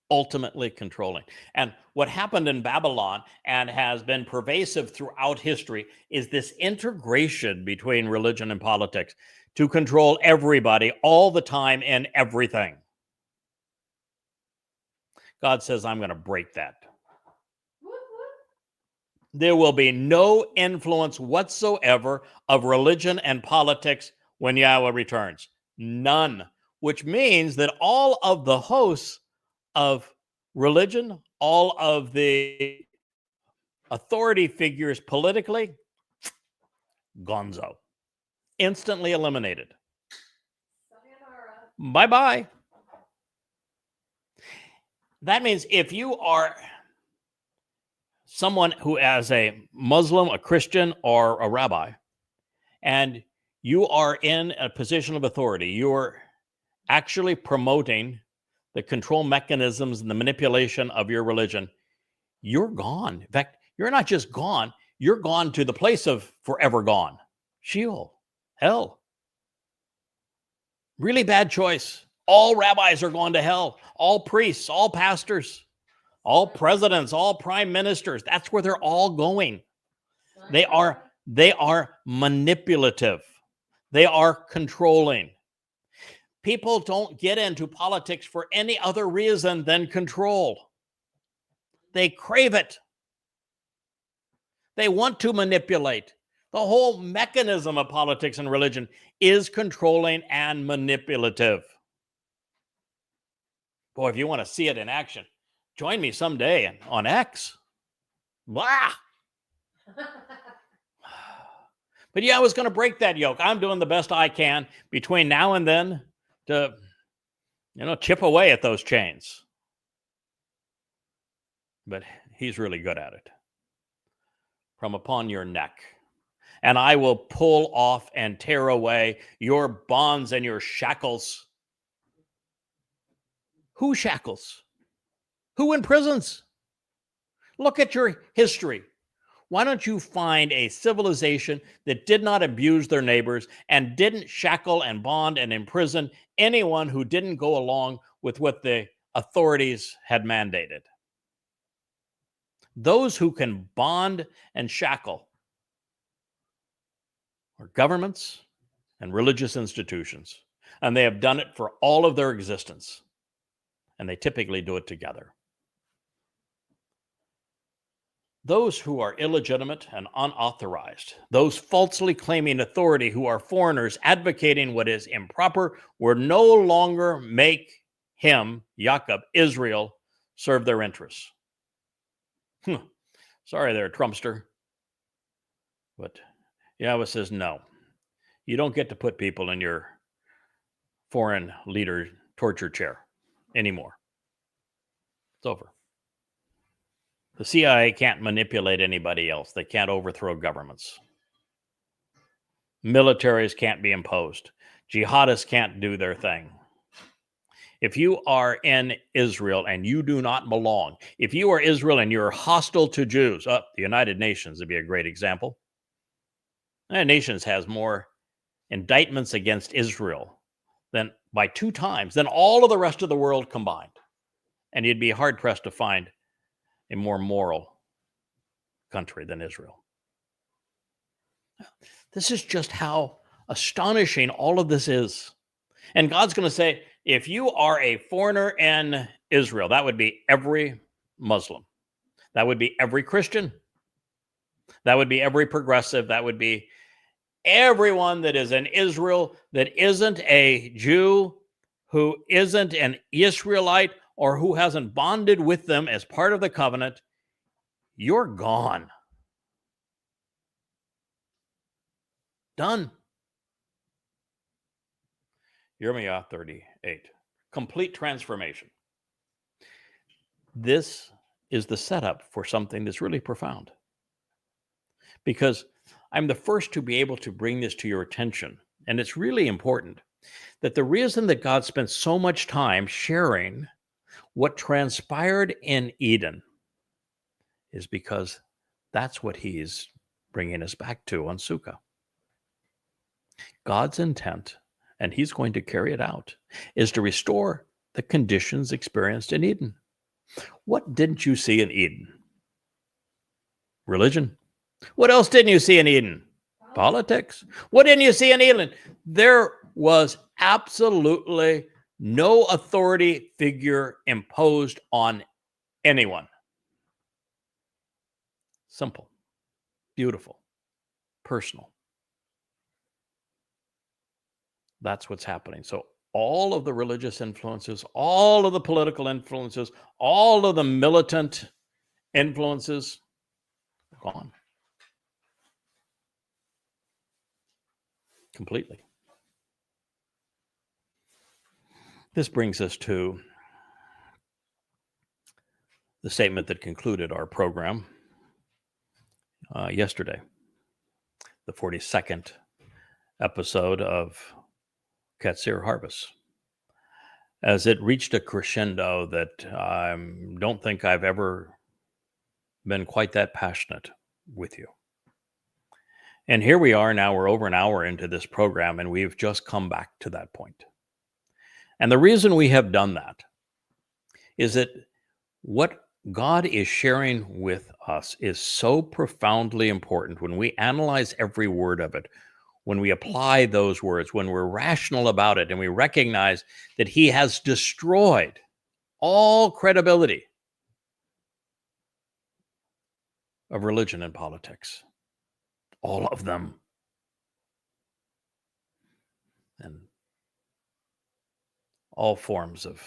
Ultimately controlling. And what happened in Babylon and has been pervasive throughout history is this integration between religion and politics to control everybody all the time and everything. God says, I'm going to break that. There will be no influence whatsoever of religion and politics when Yahweh returns. None. Which means that all of the hosts of religion, all of the authority figures politically, gonzo. Instantly eliminated. Bye-bye. That means if you are someone who is a Muslim, a Christian, or a rabbi, and you are in a position of authority, you're actually promoting the control mechanisms and the manipulation of your religion, you're gone. In fact, you're not just gone, you're gone to the place of forever gone. Sheol, hell. Really bad choice. All rabbis are going to hell. All priests, all pastors, all presidents, all prime ministers. That's where they're all going. They are manipulative. They are controlling. People don't get into politics for any other reason than control. They crave it. They want to manipulate. The whole mechanism of politics and religion is controlling and manipulative. Boy, if you want to see it in action, join me someday on X. Blah. But yeah, I was going to break that yoke. I'm doing the best I can between now and then to, chip away at those chains. But he's really good at it. From upon your neck. And I will pull off and tear away your bonds and your shackles. Who shackles? Who imprisons? Look at your history. Why don't you find a civilization that did not abuse their neighbors and didn't shackle and bond and imprison anyone who didn't go along with what the authorities had mandated? Those who can bond and shackle are governments and religious institutions, and they have done it for all of their existence, and they typically do it together. Those who are illegitimate and unauthorized, those falsely claiming authority who are foreigners advocating what is improper, will no longer make him, Jacob, Israel, serve their interests. Sorry there, Trumpster. But Yahweh says, no, you don't get to put people in your foreign leader torture chair anymore. It's over. The CIA can't manipulate anybody else. They can't overthrow governments. Militaries can't be imposed. Jihadists can't do their thing. If you are in Israel and you do not belong, if you are Israel and you're hostile to Jews, the United Nations would be a great example. The United Nations has more indictments against Israel than by 2 times than all of the rest of the world combined. And you'd be hard-pressed to find a more moral country than Israel. This is just how astonishing all of this is. And God's going to say, if you are a foreigner in Israel, that would be every Muslim. That would be every Christian. That would be every progressive. That would be everyone that is in Israel that isn't a Jew, who isn't an Israelite, or who hasn't bonded with them as part of the covenant. You're gone. Done. Jeremiah 38. Complete transformation. This is the setup for something that's really profound. Because I'm the first to be able to bring this to your attention. And it's really important that the reason that God spent so much time sharing what transpired in Eden is because that's what he's bringing us back to on Sukkah. God's intent, and he's going to carry it out, is to restore the conditions experienced in Eden. What didn't you see in Eden? Religion. What else didn't you see in Eden? Politics. What didn't you see in Eden? There was absolutely no authority figure imposed on anyone. Simple, beautiful, personal. That's what's happening. So all of the religious influences, all of the political influences, all of the militant influences, gone. Completely. This brings us to the statement that concluded our program yesterday, the 42nd episode of Qatsyr Harvest, as it reached a crescendo that I don't think I've ever been quite that passionate with you. And here we are now, we're over an hour into this program, and we've just come back to that point. And the reason we have done that is that what God is sharing with us is so profoundly important when we analyze every word of it, when we apply those words, when we're rational about it, and we recognize that he has destroyed all credibility of religion and politics. All of them. And all forms of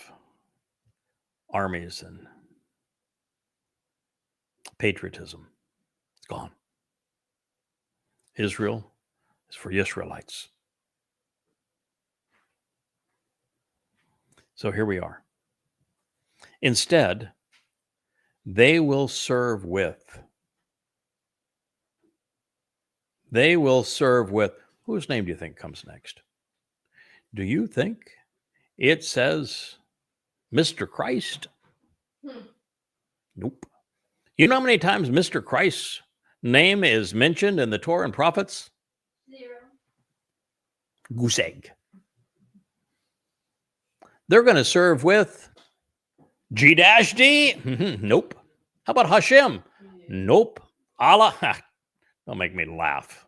armies and patriotism. It's gone. Israel is for Israelites. So here we are. Instead, they will serve with. Whose name do you think comes next? Do you think it says Mr. Christ? Nope. You know how many times Mr. Christ's name is mentioned in the Torah and prophets?
0.
Goose egg. They're going to serve with G-D. Nope. How about Hashem? Nope. Allah. Don't make me laugh.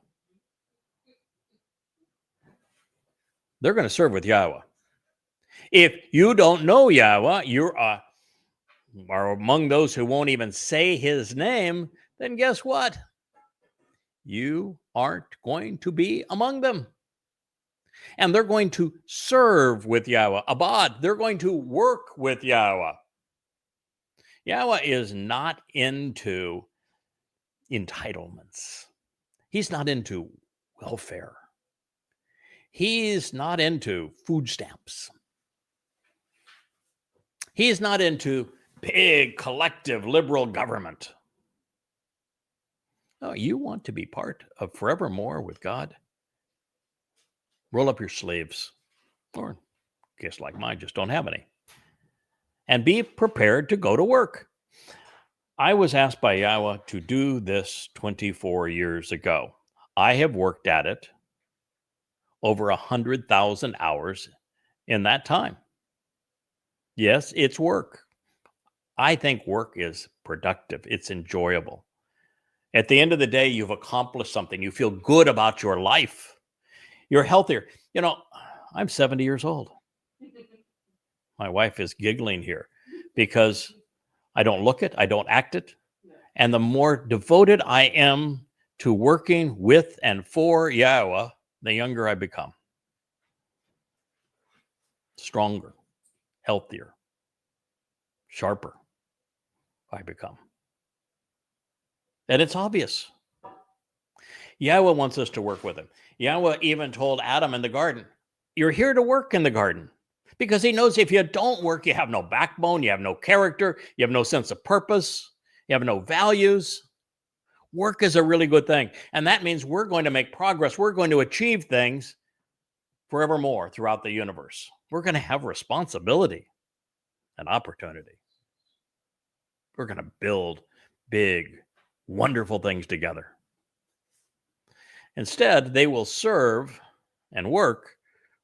They're going to serve with Yahweh. If you don't know Yahweh, you are among those who won't even say his name, then guess what? You aren't going to be among them. And they're going to serve with Yahweh. Abad, they're going to work with Yahweh. Yahweh is not into entitlements. He's not into welfare. He's not into food stamps. He's not into big collective liberal government. Oh, you want to be part of forevermore with God? Roll up your sleeves, or guess like mine, just don't have any. And be prepared to go to work. I was asked by Yahweh to do this 24 years ago. I have worked at it over 100,000 hours in that time. Yes, it's work. I think work is productive. It's enjoyable. At the end of the day, you've accomplished something. You feel good about your life. You're healthier. You know, I'm 70 years old. My wife is giggling here because I don't look it, I don't act it. And the more devoted I am to working with and for YAHOWAH, the younger I become. Stronger, healthier, sharper I become. And it's obvious. YAHOWAH wants us to work with him. YAHOWAH even told Adam in the garden, you're here to work in the garden. Because he knows if you don't work, you have no backbone, you have no character, you have no sense of purpose, you have no values. Work is a really good thing. And that means we're going to make progress. We're going to achieve things forevermore throughout the universe. We're going to have responsibility and opportunity. We're going to build big, wonderful things together. Instead, they will serve and work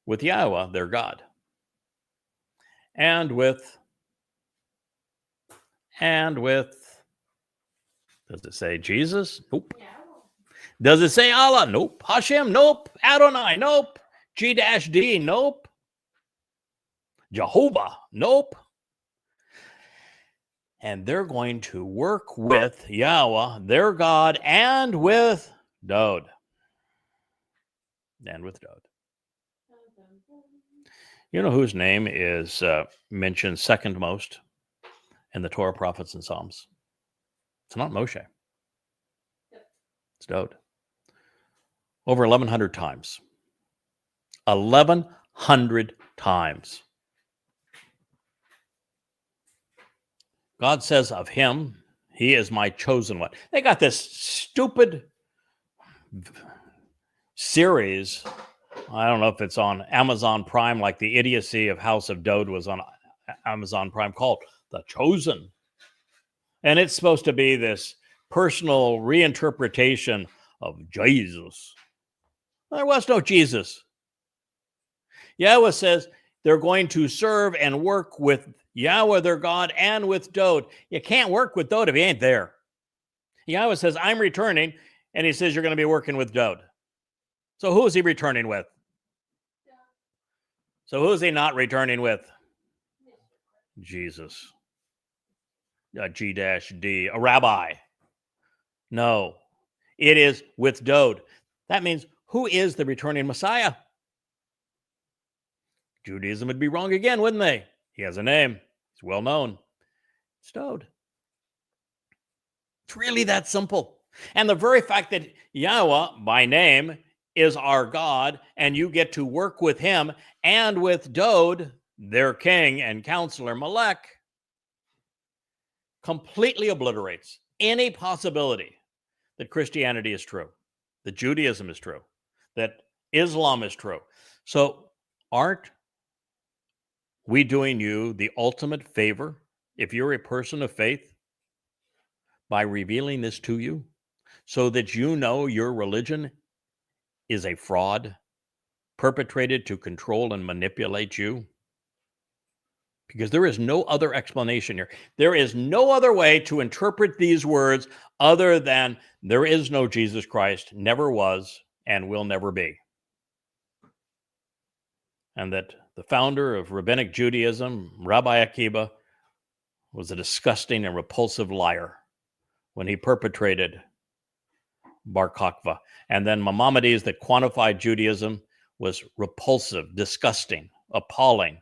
with YAHOWAH, their God. And with, does it say Jesus? Nope. Does it say Allah? Nope. Hashem? Nope. Adonai? Nope. G-D? Nope. Jehovah? Nope. And they're going to work with YAHOWAH, their God, and with Dod. And with Dod. You know whose name is mentioned second most in the Torah, prophets, and Psalms? It's not Moshe. It's Dod. Over 1,100 times. 1,100 times. God says of him, he is my chosen one. They got this stupid series. I don't know if it's on Amazon Prime, like the idiocy of House of Dod was on Amazon Prime, called The Chosen. And it's supposed to be this personal reinterpretation of Jesus. There was no Jesus. YAHOWAH says they're going to serve and work with YAHOWAH, their God, and with Dod. You can't work with Dod if he ain't there. YAHOWAH says, I'm returning, and he says you're going to be working with Dod. So who is he returning with? So who is he not returning with? Jesus. G-D, a rabbi. No, it is with Dod. That means who is the returning Messiah? Judaism would be wrong again, wouldn't they? He has a name. It's well known. It's Dod. It's really that simple. And the very fact that YAHOWAH, by name, is our God, and you get to work with him and with Dod, their king and counselor, Melech, completely obliterates any possibility that Christianity is true, that Judaism is true, that Islam is true. So aren't we doing you the ultimate favor, if you're a person of faith, by revealing this to you so that you know your religion is a fraud perpetrated to control and manipulate you? Because there is no other explanation here. There is no other way to interpret these words other than there is no Jesus Christ, never was, and will never be. And that the founder of Rabbinic Judaism, Rabbi Akiva, was a disgusting and repulsive liar when he perpetrated Bar Kokhba. And then Maimonides, that quantified Judaism, was repulsive, disgusting, appalling,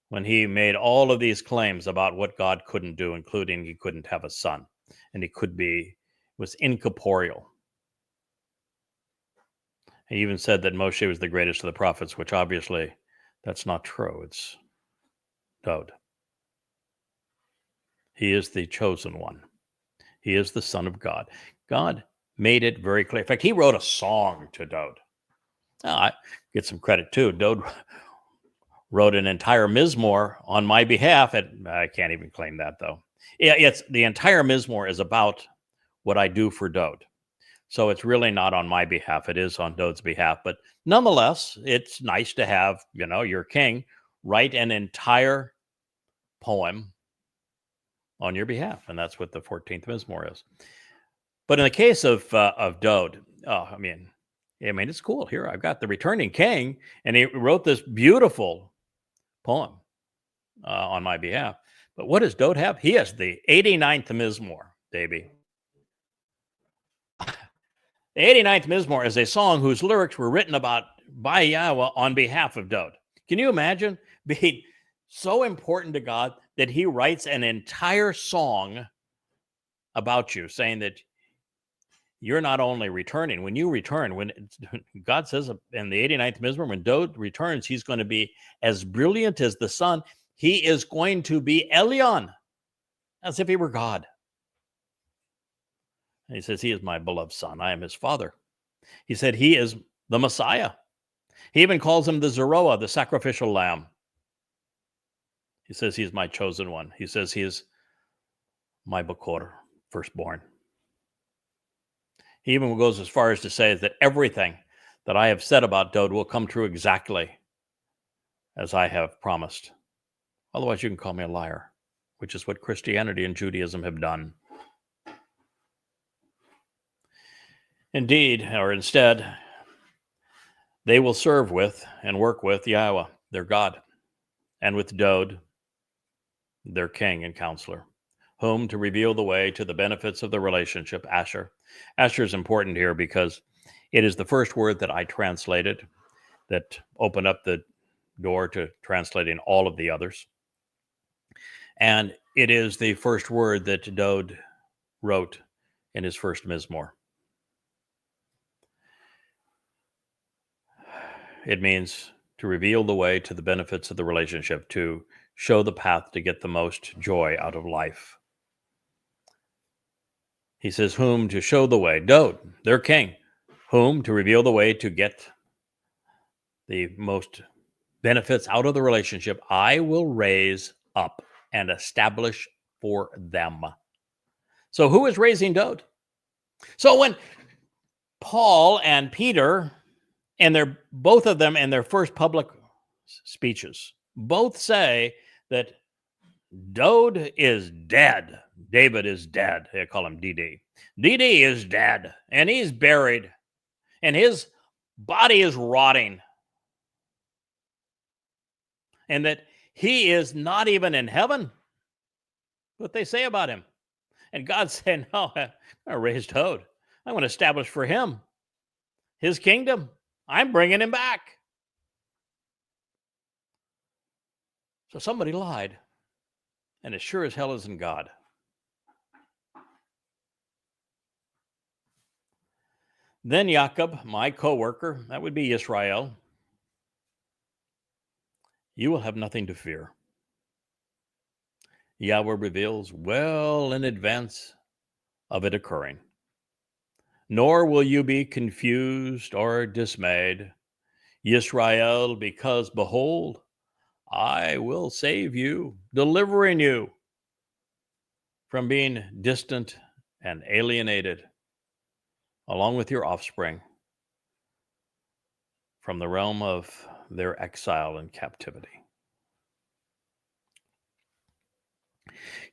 when he made all of these claims about what God couldn't do, including he couldn't have a son, and he was incorporeal. He even said that Moshe was the greatest of the prophets, which obviously that's not true. It's Dod. He is the chosen one. He is the Son of God. God made it very clear. In fact, he wrote a song to Dod. I get some credit too. Dod wrote an entire Mizmor on my behalf. I can't even claim that, though. It's the entire Mizmor is about what I do for Dod. So it's really not on my behalf. It is on Dod's behalf. But nonetheless, it's nice to have, your king write an entire poem on your behalf. And that's what the 14th Mizmor is. But in the case of Dod, I mean, it's cool. Here, I've got the returning king, and he wrote this beautiful poem on my behalf. But what does Dode have? He has the 89th Mizmor, baby. The 89th Mizmor is a song whose lyrics were written by Yahweh on behalf of Dode. Can you imagine being so important to God that he writes an entire song about you, saying that you're not only returning, when you return, when God says in the 89th Mizmor, when Dode returns, he's going to be as brilliant as the sun. He is going to be Elyon, as if he were God. And he says, he is my beloved son. I am his father. He said, he is the Messiah. He even calls him the Zeroah, the sacrificial lamb. He says, he is my chosen one. He says, he is my Bakor, firstborn. He even goes as far as to say that everything that I have said about Dode will come true exactly as I have promised. Otherwise, you can call me a liar, which is what Christianity and Judaism have done. Indeed, or instead, they will serve with and work with Yahweh, their God, and with Dode, their king and counselor, whom to reveal the way to the benefits of the relationship, Asher. Asher is important here because it is the first word that I translated that opened up the door to translating all of the others. And it is the first word that Dode wrote in his first Mizmor. It means to reveal the way to the benefits of the relationship, to show the path to get the most joy out of life. He says, whom to show the way, Dode, their king, whom to reveal the way to get the most benefits out of the relationship, I will raise up and establish for them. So who is raising Dode? So when Paul and Peter, and both of them in their first public speeches, both say that Dode is dead. David is dead. They call him DD. DD is dead, and he's buried, and his body is rotting, and that he is not even in heaven. What they say about him. And God said, no, I'm going to raise Dode. I'm going to establish for him his kingdom. I'm bringing him back. So somebody lied, and it sure as hell isn't God. Then Jacob, my co-worker, that would be Israel, you will have nothing to fear. Yahweh reveals well in advance of it occurring. Nor will you be confused or dismayed, Israel, because behold, I will save you, delivering you from being distant and alienated, along with your offspring, from the realm of their exile and captivity.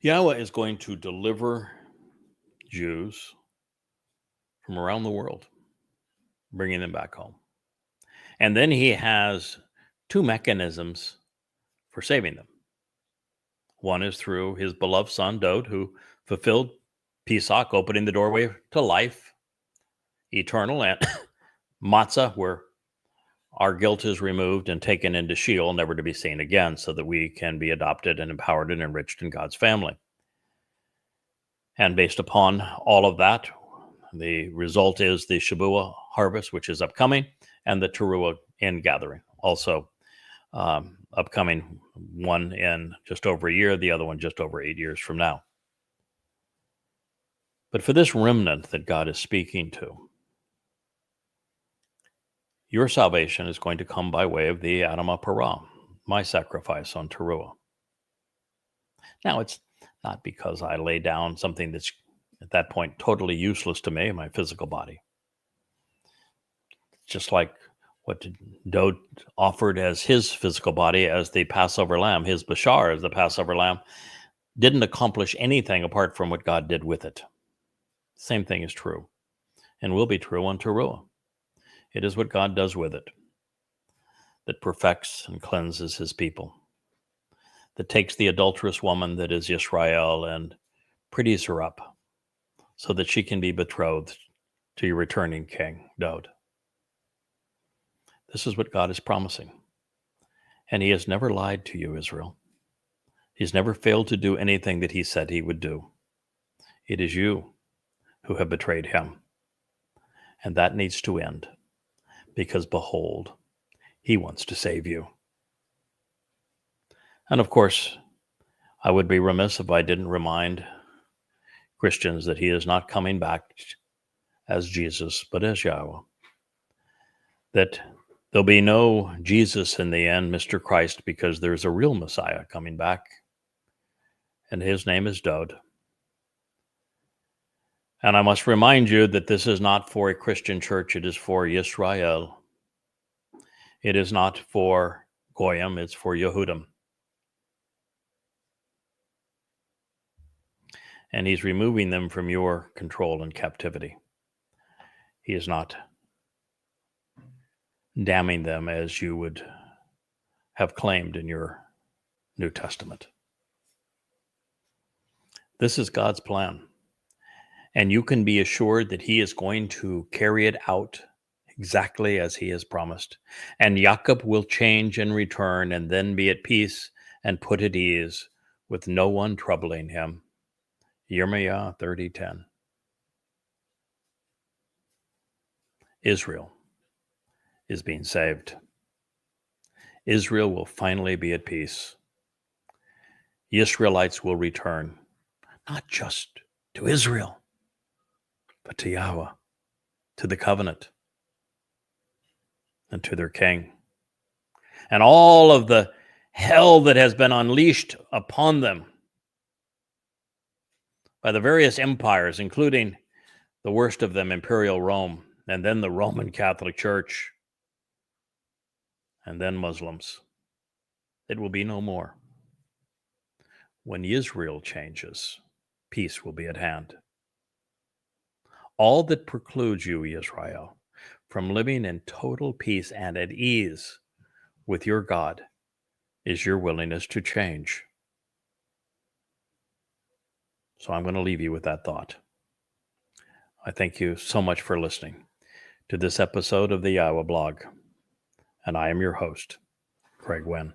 Yahweh is going to deliver Jews from around the world, bringing them back home. And then he has two mechanisms for saving them. One is through his beloved son, Dode, who fulfilled Pesach, opening the doorway to life, eternal, and Matzah, where our guilt is removed and taken into Sheol, never to be seen again, so that we can be adopted and empowered and enriched in God's family. And based upon all of that, the result is the Shabuah harvest, which is upcoming, and the Towrah ingathering, also upcoming, one in just over a year, the other one just over 8 years from now. But for this remnant that God is speaking to, your salvation is going to come by way of the Adamah Parah, my sacrifice on Towrah. Now, it's not because I lay down something that's at that point totally useless to me, my physical body. Just like what Dode offered as his physical body as the Passover lamb, his Bashar as the Passover lamb, didn't accomplish anything apart from what God did with it. Same thing is true and will be true on Towrah. It is what God does with it that perfects and cleanses his people, that takes the adulterous woman that is Israel and pretties her up so that she can be betrothed to your returning king, Daud. This is what God is promising. And he has never lied to you, Israel. He's never failed to do anything that he said he would do. It is you who have betrayed him. And that needs to end, because behold, he wants to save you. And of course, I would be remiss if I didn't remind Christians that he is not coming back as Jesus, but as Yahweh. That there'll be no Jesus in the end, Mr. Christ, because there's a real Messiah coming back, and his name is Daud. And I must remind you that this is not for a Christian church, it is for Yisrael. It is not for Goyim, it's for Yehudim. And he's removing them from your control and captivity. He is not damning them as you would have claimed in your New Testament. This is God's plan. And you can be assured that he is going to carry it out exactly as he has promised. And Jacob will change and return and then be at peace and put at ease with no one troubling him. Yirmiah 30:10. Israel is being saved. Israel will finally be at peace. The Israelites will return, not just to Israel, but to Yahweh, to the covenant, and to their king. And all of the hell that has been unleashed upon them by the various empires, including the worst of them, Imperial Rome, and then the Roman Catholic Church, and then Muslims. It will be no more. When Israel changes, peace will be at hand. All that precludes you, Israel, from living in total peace and at ease with your God is your willingness to change. So I'm going to leave you with that thought. I thank you so much for listening to this episode of the YAHOWAH blog. And I am your host, Craig Winn.